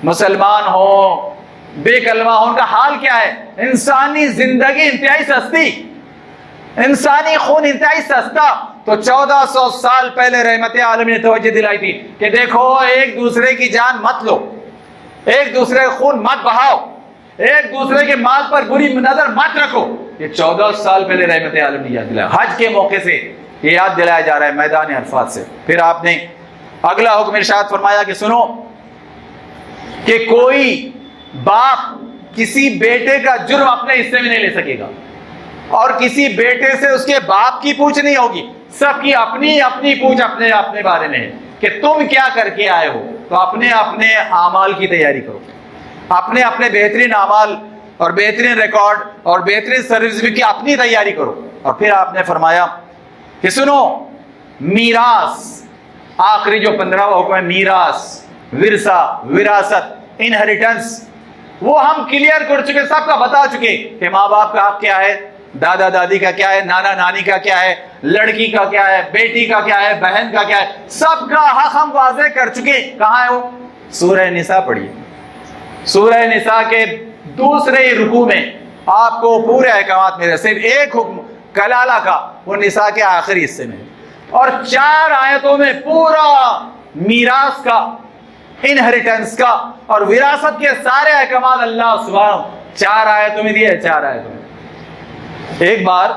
مسلمان ہو، بے کلمہ ہو، ان کا حال کیا ہے۔ انسانی زندگی انتہائی سستی، انسانی خون انتہائی سستا۔ تو 1400 سال پہلے رحمت عالم نے توجہ دلائی تھی کہ دیکھو ایک دوسرے کی جان مت لو، ایک دوسرے کا خون مت بہاؤ، ایک دوسرے کے مال پر بری نظر مت رکھو۔ یہ 14 سال پہلے رحمت عالم نے یاد دلایا، حج کے موقع سے یہ یاد دلایا جا رہا ہے میدان عرفات سے۔ پھر آپ نے اگلا حکم ارشاد فرمایا کہ سنو کہ کوئی باپ کسی بیٹے کا جرم اپنے حصے میں نہیں لے سکے گا، اور کسی بیٹے سے اس کے باپ کی پوچھ نہیں ہوگی، سب کی اپنی اپنی پوچھ اپنے بارے میں ہے کہ تم کیا کر کے آئے ہو۔ تو اپنے اعمال کی تیاری کرو، اپنے بہترین اعمال اور بہترین ریکارڈ اور بہترین سروس کی اپنی تیاری کرو۔ اور پھر آپ نے فرمایا کہ سنو میراث، آخری جو 15واں حکم ہے، میراث، ورثہ، وراثت، انہیریٹنس، وہ ہم کلیئر کر چکے، سب کا بتا چکے کہ ماں باپ کا حق کیا ہے، دادا دادی کا کیا ہے، نانا نانی کا کیا ہے، لڑکی کا کیا ہے، بیٹی کا کیا ہے، بہن کا کیا ہے، سب کا حق ہم واضح کر چکے۔ کہاں ہے وہ؟ سورہ نساء پڑھیے، سورہ نساء کے دوسرے رکوع میں آپ کو پورے احکامات میں صرف ایک حکم کلالہ کا، وہ نساء کے آخری حصے میں، اور 4 آیتوں میں پورا میراث کا، انہیریٹنس کا اور وراثت کے سارے احکامات اللہ سبحانہ 4 آیتوں میں دیے، 4 آیتوں میں۔ ایک بار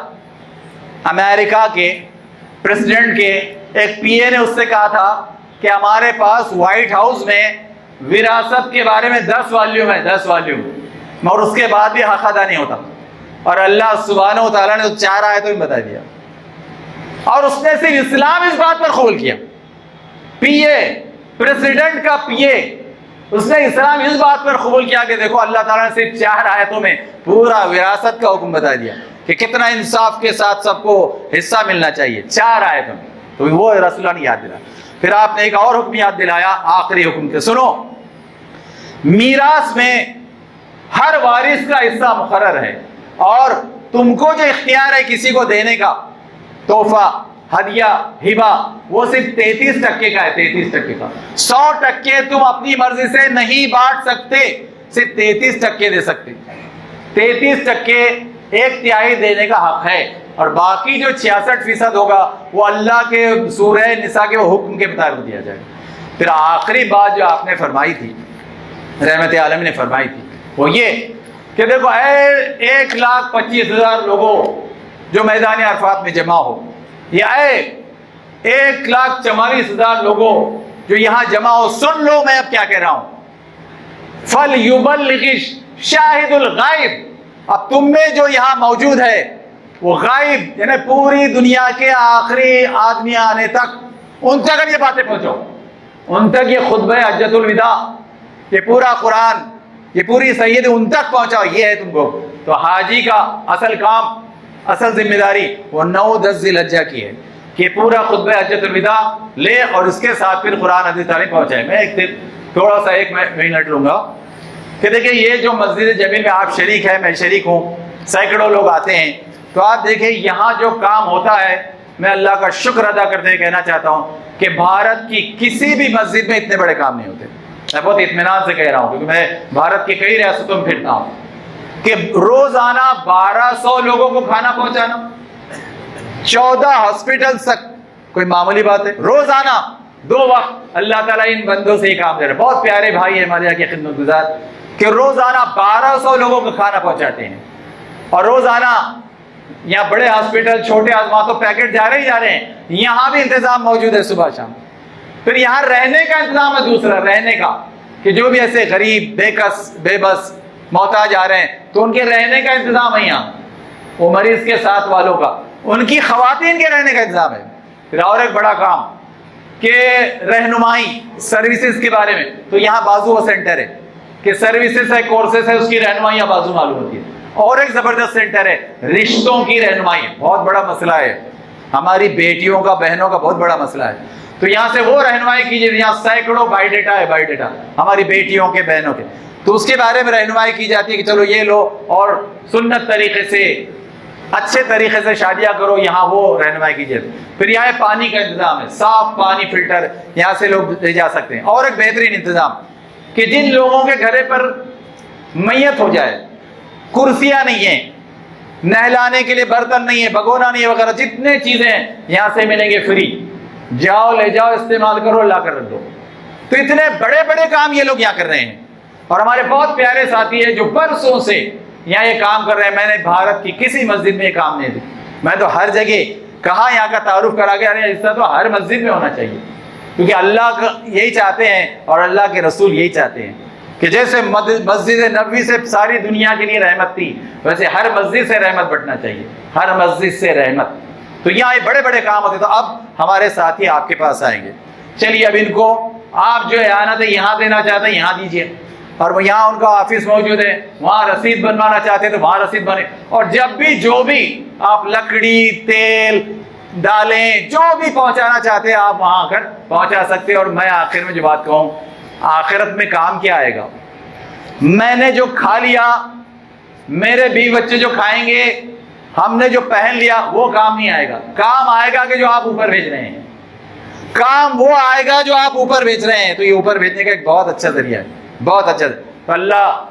امریکہ کے پریزیڈنٹ کے ایک پی اے نے اس سے کہا تھا کہ ہمارے پاس وائٹ ہاؤس میں وراثت کے بارے میں 10 والیوم ہے، 10 والیوم، اور اس کے بعد بھی حق ادا نہیں ہوتا. اور اللہ سبحانہ و تعالیٰ نے تو 4 آیتوں میں بتا دیا. اور اس نے صرف اسلام اس بات پر قبول کیا، پی اے، پریزیڈنٹ کا پی اے، اس نے اسلام اس بات پر قبول کیا کہ دیکھو اللہ تعالیٰ نے صرف 4 آیتوں میں پورا وراثت کا حکم بتا دیا کہ کتنا انصاف کے ساتھ سب کو حصہ ملنا چاہیے، 4 آیتوں میں. تو وہ رسول اللہ نے یاد دلایا. پھر آپ نے ایک اور حکم یاد دلایا آخری حکم کے. سنو، میراث میں ہر وارث کا حصہ مقرر ہے، اور تم کو جو اختیار ہے کسی کو دینے کا، تحفہ، ہدیہ، ہبہ، وہ صرف 33% کا ہے، 33% کا. 100% تم اپنی مرضی سے نہیں بانٹ سکتے، صرف 33% دے سکتے. 33% 1/3 دینے کا حق ہے، اور باقی جو 66% ہوگا وہ اللہ کے سورہ نساء کے وہ حکم کے مطابق دیا جائے. پھر آخری بات جو آپ نے فرمائی تھی، رحمت عالم نے فرمائی تھی، وہ یہ کہ دیکھو اے 1,25,000 لوگوں جو میدان عرفات میں جمع ہو، یا اے 1,44,000 لوگوں جو یہاں جمع ہو، سن لو میں اب کیا کہہ رہا ہوں. فَلْيُبَلِّغِ الشَّاهِدُ الْغَائِبُ. اب تم میں جو یہاں موجود ہے وہ غائب، یعنی پوری دنیا کے آخری آدمی آنے تک، ان تک یہ باتیں پہنچاؤ، ان تک یہ خطبہ حجۃ الوداع، یہ پورا قرآن، یہ پوری سید ان تک پہنچاؤ. یہ ہے تم کو. تو حاجی کا اصل کام، اصل ذمہ داری وہ 9-10 ذی الحجہ کی ہے کہ پورا خطبہ حجۃ الوداع لے اور اس کے ساتھ پھر قرآن حدیث تعلیم پہنچائے. میں ایک تھوڑا سا 1 منٹ لوں گا کہ دیکھیں یہ جو مسجد جمیل میں آپ شریک ہیں، میں شریک ہوں، سینکڑوں لوگ آتے ہیں، تو آپ دیکھیں یہاں جو کام ہوتا ہے، میں اللہ کا شکر ادا کرتے ہوئے کہنا چاہتا ہوں کہ بھارت کی کسی بھی مسجد میں اتنے بڑے کام نہیں ہوتے. میں بہت اطمینان سے کہہ رہا ہوں کیونکہ میں بھارت کی کئی ریاستوں میں پھرتا ہوں کہ روزانہ 1200 لوگوں کو کھانا پہنچانا، 14 ہاسپٹل تک کوئی معمولی بات ہے. روزانہ 2 وقت اللہ تعالیٰ ان بندوں سے یہ کام دے رہے ہیں. بہت پیارے بھائی ہیں ہمارے یہاں کے خدمت گزار کہ روزانہ 1200 لوگوں کو کھانا پہنچاتے ہیں. اور روزانہ یہاں بڑے ہاسپٹل، چھوٹے وہاں تو پیکٹ جا رہے ہیں، یہاں بھی انتظام موجود ہے صبح شام. پھر یہاں رہنے کا انتظام ہے دوسرا، رہنے کا، کہ جو بھی ایسے غریب، بے کس، بے بس، محتاج آ رہے ہیں تو ان کے رہنے کا انتظام ہے یہاں. وہ مریض کے ساتھ والوں کا، ان کی خواتین کے رہنے کا انتظام ہے. پھر اور ایک بڑا کام کہ رہنمائی، سروسز کے بارے میں، تو یہاں بازو وہ سینٹر ہے کہ سروسز ہے، کورسز ہے، اس کی رہنمائی یہاں بازو معلوم ہوتی ہے. اور ایک زبردست سینٹر ہے رشتوں کی رہنمائی، بہت بڑا مسئلہ ہے ہماری بیٹیوں کا، بہنوں کا بہت بڑا مسئلہ ہے. تو یہاں سے وہ رہنمائی کیجیے، یہاں سینکڑوں بائی ڈیٹا ہے، بائی ڈیٹا ہماری بیٹیوں کے، بہنوں کے، تو اس کے بارے میں رہنمائی کی جاتی ہے کہ چلو یہ لو اور سنت طریقے سے، اچھے طریقے سے شادیاں کرو، یہاں وہ رہنمائی کی جاتی ہے. پھر یہاں پانی کا انتظام ہے، صاف پانی فلٹر یہاں سے لوگ لے جا سکتے ہیں. اور ایک بہترین انتظام کہ جن لوگوں کے گھر پر میت ہو جائے، کرسیاں نہیں ہیں، نہلانے کے لیے برتن نہیں ہے، بھگونا نہیں ہے، وغیرہ جتنے چیزیں ہیں یہاں سے ملیں گے فری. جاؤ، لے جاؤ، استعمال کرو، لا کر رکھ دو. تو اتنے بڑے بڑے کام یہ لوگ یہاں کر رہے ہیں. اور ہمارے بہت پیارے ساتھی ہیں جو برسوں سے یہاں یہ کام کر رہے ہیں. میں نے بھارت کی کسی مسجد میں یہ کام نہیں دی. میں تو ہر جگہ کہاں یہاں کا تعارف کرا گیا، ایسا تو ہر مسجد میں ہونا چاہیے، کیونکہ اللہ یہی چاہتے ہیں اور اللہ کے رسول یہی چاہتے ہیں کہ جیسے مسجد نبوی سے ساری دنیا کے لیے رحمت تھی، ویسے ہر مسجد سے رحمت بٹنا چاہیے، ہر مسجد سے رحمت. تو یہاں یہ بڑے بڑے کام ہوتے. تو اب ہمارے ساتھی آپ کے پاس آئیں گے. چلیے اب ان کو آپ جو اعانت ہے یہاں دینا چاہتے ہیں یہاں دیجیے، اور وہ یہاں ان کا آفس موجود ہے، وہاں رسید بنوانا چاہتے ہیں تو وہاں رسید بنے. اور جب بھی جو بھی آپ لکڑی، تیل، دالیں جو بھی پہنچانا چاہتے ہیں آپ وہاں آ کر پہنچا سکتے ہیں. اور میں آخر میں جو بات کہوں، آخرت میں کام کیا آئے گا؟ میں نے جو کھا لیا، میرے بیوی بچے جو کھائیں گے، ہم نے جو پہن لیا، وہ کام نہیں آئے گا. کام آئے گا کہ جو آپ اوپر بھیج رہے ہیں، کام وہ آئے گا جو آپ اوپر بھیج رہے ہیں. تو یہ اوپر بھیجنے کا ایک بہت اچھا ذریعہ ہے، بہت اچھا. تو اللہ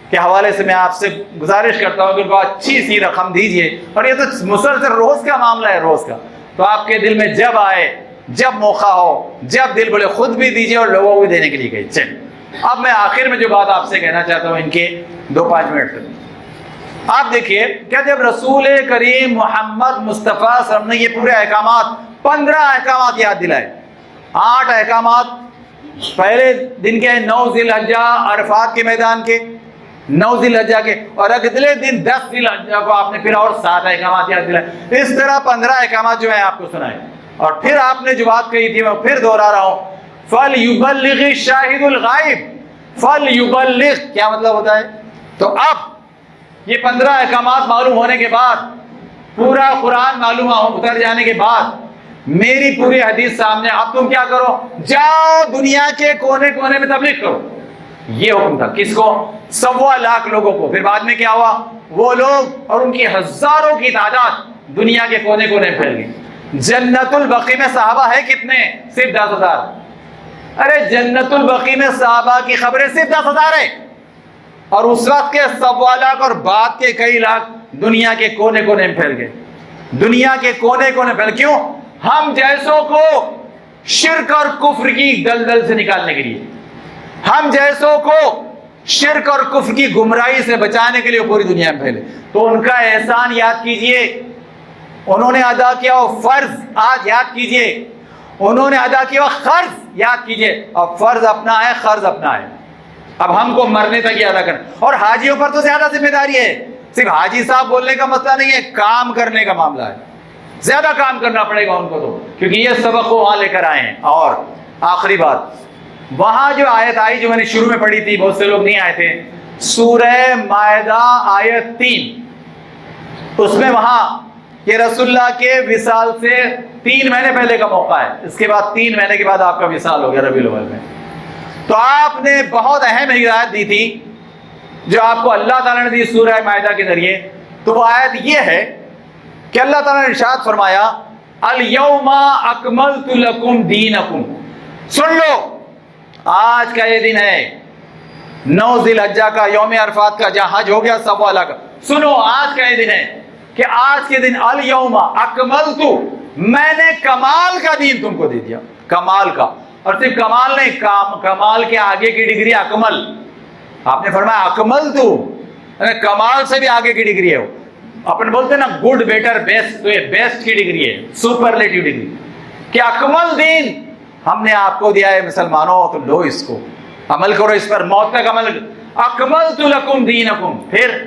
کے حوالے سے میں آپ سے گزارش کرتا ہوں کہ ان کو اچھی سی رقم دیجیے. اور یہ تو مسلسل روز کا معاملہ ہے، روز کا. تو آپ کے دل میں جب آئے، جب موقع ہو، جب دل بولے خود بھی دیجیے اور لوگوں کو بھی دینے کے لیے کہیے. چل اب میں آخر میں جو بات آپ سے کہنا چاہتا ہوں ان کے 2-5 منٹ تک، آپ دیکھیے کہ جب رسول کریم محمد مصطفیٰ صلی اللہ علیہ وسلم نے یہ پورے احکامات 15 احکامات یاد دلائے، 8 احکامات پہلے دن کے 9 ذی الحجہ عرفات کے میدان کے، 9 ذی الحجہ کے، اور اگلے دن 10 ذی الحجہ کو آپ نے پھر اور 7 احکامات یاد دلائے۔ اس طرح 15 احکامات جو میں آپ کو سنائے، اور پھر آپ نے جو بات کہی تھی میں پھر دوہرا رہا ہوں، فَلْيُبَلِّغِ الشَّاهِدُ الْغَائِبُ، فَلْيُبَلِّغ کیا مطلب ہوتا ہے؟ تو اب یہ 15 احکامات معلوم ہونے کے بعد، پورا قرآن معلوم اتر جانے کے بعد، میری پوری حدیث سامنے، اب تم کیا کرو؟ جاؤ دنیا کے کونے کونے میں تبلیغ کرو۔ یہ حکم تھا کس کو؟ 1.25 لاکھ لوگوں کو۔ پھر بعد میں کیا ہوا؟ وہ لوگ اور ان کی ہزاروں کی تعداد دنیا کے کونے کونے میں پھیل گئی۔ جنت البقیع میں صحابہ ہے کتنے؟ صرف 10,000۔ ارے جنت البقیع میں صحابہ کی خبریں صرف 10,000 ہے، اور اس وقت کے 1.25 لاکھ اور بعد کے کئی لاکھ دنیا کے کونے کونے میں پھیل گئے۔ دنیا کے کونے کونے پھیل، کیوں؟ ہم جیسوں کو شرک اور کفر کی دلدل سے نکالنے کے لیے، ہم جیسوں کو شرک اور کفر کی گمراہی سے بچانے کے لیے پوری دنیا میں پھیلے۔ تو ان کا احسان یاد کیجئے، انہوں نے ادا کیا وہ فرض آج یاد کیجئے، انہوں نے ادا کیا وہ قرض یاد کیجئے۔ اب فرض اپنا ہے، قرض اپنا ہے، اب ہم کو مرنے تک یہ ادا کرنا۔ اور حاجیوں پر تو زیادہ ذمہ داری ہے، صرف حاجی صاحب بولنے کا مسئلہ نہیں ہے، کام کرنے کا معاملہ ہے، زیادہ کام کرنا پڑے گا ان کو تو، کیونکہ یہ سبق وہ وہاں لے کر آئے ہیں۔ اور آخری بات، وہاں جو آیت آئی جو میں نے شروع میں پڑھی تھی، بہت سے لوگ نہیں آئے تھے، سورہ مائدہ آیت 3، اس میں وہاں یہ رسول اللہ کے وصال سے 3 مہینے پہلے کا موقع ہے، اس کے بعد 3 مہینے کے بعد آپ کا وصال ہو گیا ربیع الاول میں۔ تو آپ نے بہت اہم ہدایت دی تھی جو آپ کو اللہ تعالیٰ نے دی سورہ مائدہ کے ذریعے، تو وہ آیت یہ ہے کہ اللہ تعالیٰ نے ارشاد فرمایا الیوم اکملت لکم دینکم، سن لو آج کا یہ دن ہے 9 ذی الحجہ کا، یوم عرفات کا، جہاں حج ہو گیا 1.25 لاکھ کا، سنو آج کا یہ دن ہے کہ آج کے دن الیوم اکملت، میں نے کمال کا دین تم کو دے دیا، کمال کا، اور صرف کمال نہیں، کمال کے آگے کی ڈگری اکمل، آپ نے فرمایا اکملت، کمال سے بھی آگے کی ڈگری ہے وہ، اپن بولتے ہیں نا گڈ بیٹر بیسٹ، تو یہ بیسٹ کی ڈگری ہے، سپرلیٹیو ڈگری، کہ اکمل دین ہم نے آپ کو دیا ہے مسلمانوں، تو لو اس کو عمل کرو، اس پر موت تک عمل کرو۔ اکملت لکم دینکم، پھر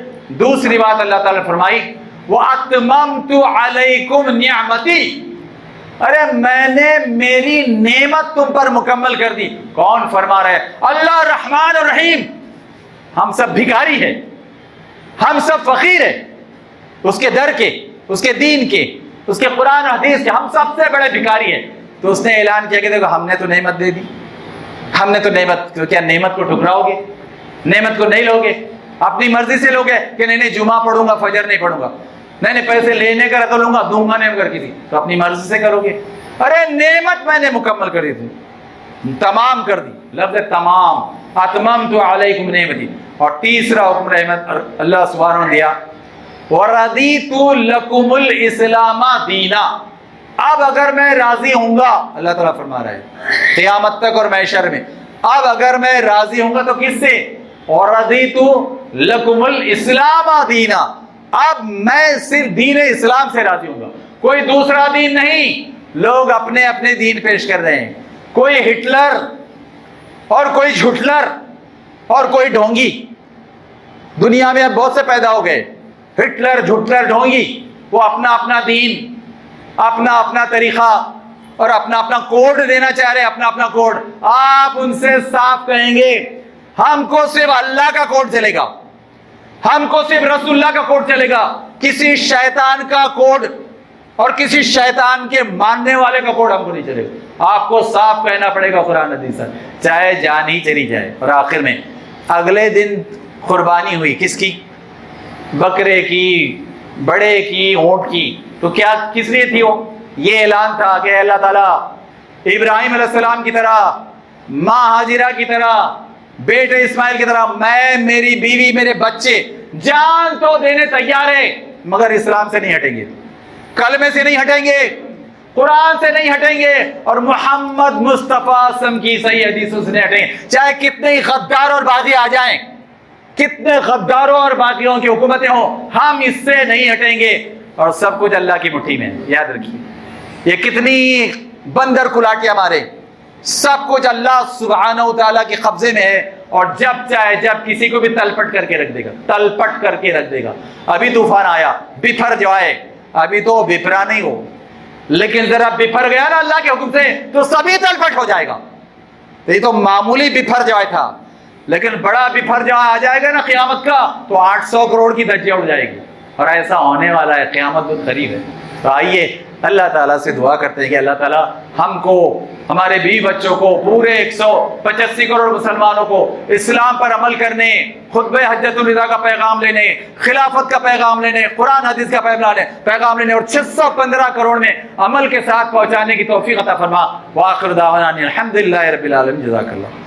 دوسری بات اللہ تعالیٰ نے فرمائی وَأَتْمَمْتُ عَلَيْكُمْ نِعْمَتِي، ارے میں نے میری نعمت تم پر مکمل کر دی۔ کون فرما رہے؟ اللہ رحمان الرحیم۔ ہم سب بھکاری ہیں، ہم سب فقیر ہیں اس کے در کے، اس کے دین کے، اس کے قرآن و حدیث کے، ہم سب سے بڑے بھکاری ہیں۔ تو اس نے اعلان کیا کہ دیکھو ہم نے تو نعمت دے دی، ہم نے تو نعمت، کیا نعمت کو ٹھکراؤ گے؟ نعمت کو نہیں لوگے؟ اپنی مرضی سے لوگے کہ نہیں جمعہ پڑھوں گا فجر نہیں پڑھوں گا، نہیں پیسے لینے کا رہتا لوں گا دوں گا نہیں اگر کسی، تو اپنی مرضی سے کرو گے؟ ارے نعمت میں نے مکمل کر دی، تمام کر دی، لفظ تمام، اتممت علیکم نعمتی۔ اور تیسرا حکم رحمت اللہ سبحانہ نے دیا وَرَضِيتُ لَكُمُ الْإِسْلَامَ دِينًا، اب اگر میں راضی ہوں گا، اللہ تعالیٰ فرما رہا ہے قیامت تک اور محشر میں، اب اگر میں راضی ہوں گا تو کس سے؟ وَرَضِيتُ لَكُمُ الْإِسْلَامَ دِينًا، اب میں صرف دین اسلام سے راضی ہوں گا، کوئی دوسرا دین نہیں۔ لوگ اپنے اپنے دین پیش کر رہے ہیں، کوئی ہٹلر اور کوئی جھٹلر اور کوئی ڈھونگی، دنیا میں اب بہت سے پیدا ہو گئے، ہٹلر، جھٹلر، ڈھونگی، وہ اپنا اپنا دین، اپنا اپنا طریقہ اور اپنا اپنا کوڈ دینا چاہ رہے ہیں، اپنا اپنا کوڈ۔ آپ ان سے صاف کہیں گے ہم کو صرف اللہ کا کوڈ چلے گا، ہم کو صرف رسول اللہ کا کوڈ چلے گا، کسی شیطان کا کوڈ اور کسی شیطان کے ماننے والے کا کوڈ ہم کو نہیں چلے گا۔ آپ کو صاف کہنا پڑے گا قرآن حدیث، چاہے جان ہی چلی جائے۔ اور آخر میں اگلے دن قربانی ہوئی، کس کی؟ بکرے کی، بڑے کی، اونٹ کی۔ تو کیا کس لیے تھی وہ؟ یہ اعلان تھا کہ اللہ تعالیٰ ابراہیم علیہ السلام کی طرح، ماں ہاجرہ کی طرح، بیٹے اسماعیل کی طرح، میں، میری بیوی، میرے بچے جان تو دینے تیار ہے مگر اسلام سے نہیں ہٹیں گے، کلمے سے نہیں ہٹیں گے، قرآن سے نہیں ہٹیں گے، اور محمد مصطفیٰ صلی اللہ علیہ وسلم کی صحیح حدیثوں سے نہیں ہٹیں گے، چاہے کتنے ہی غدار اور باغی آ جائیں، کتنے غداروں اور باغیوں کی حکومتیں ہوں، ہم اس سے نہیں ہٹیں گے۔ اور سب کچھ اللہ کی مٹھی میں، یاد رکھیے۔ یہ کتنی بندر کلاٹیاں مارے، سب کچھ اللہ سبحانہ و تعالیٰ کے قبضے میں ہے، اور جب چاہے جب کسی کو بھی تلپٹ کر کے رکھ دے گا، تلپٹ کر کے رکھ دے گا۔ ابھی طوفان آیا، بپھر جائے، ابھی تو بپھرا نہیں ہو، لیکن ذرا بپھر گیا نا اللہ کے حکم سے تو سبھی تلپٹ ہو جائے گا۔ یہ تو معمولی بپھر جائے تھا، لیکن بڑا بپھر جائے آ جائے گا نا قیامت کا، تو 800 کروڑ کی دھجیاں اڑ جائے گی، اور ایسا ہونے والا ہے، قیامت بہت قریب ہے۔ تو آئیے اللہ تعالیٰ سے دعا کرتے ہیں کہ اللہ تعالیٰ ہم کو، ہمارے بیوی بچوں کو، پورے 185 کروڑ مسلمانوں کو اسلام پر عمل کرنے، خطبہ حجۃ الوداع کا پیغام لینے، خلافت کا پیغام لینے، قرآن حدیث کا پیغام لینے، اور 615 کروڑ میں عمل کے ساتھ پہنچانے کی توفیق عطا فرما۔ وآخر دعوانا الحمدللہ رب العالمین۔ جزاک اللہ۔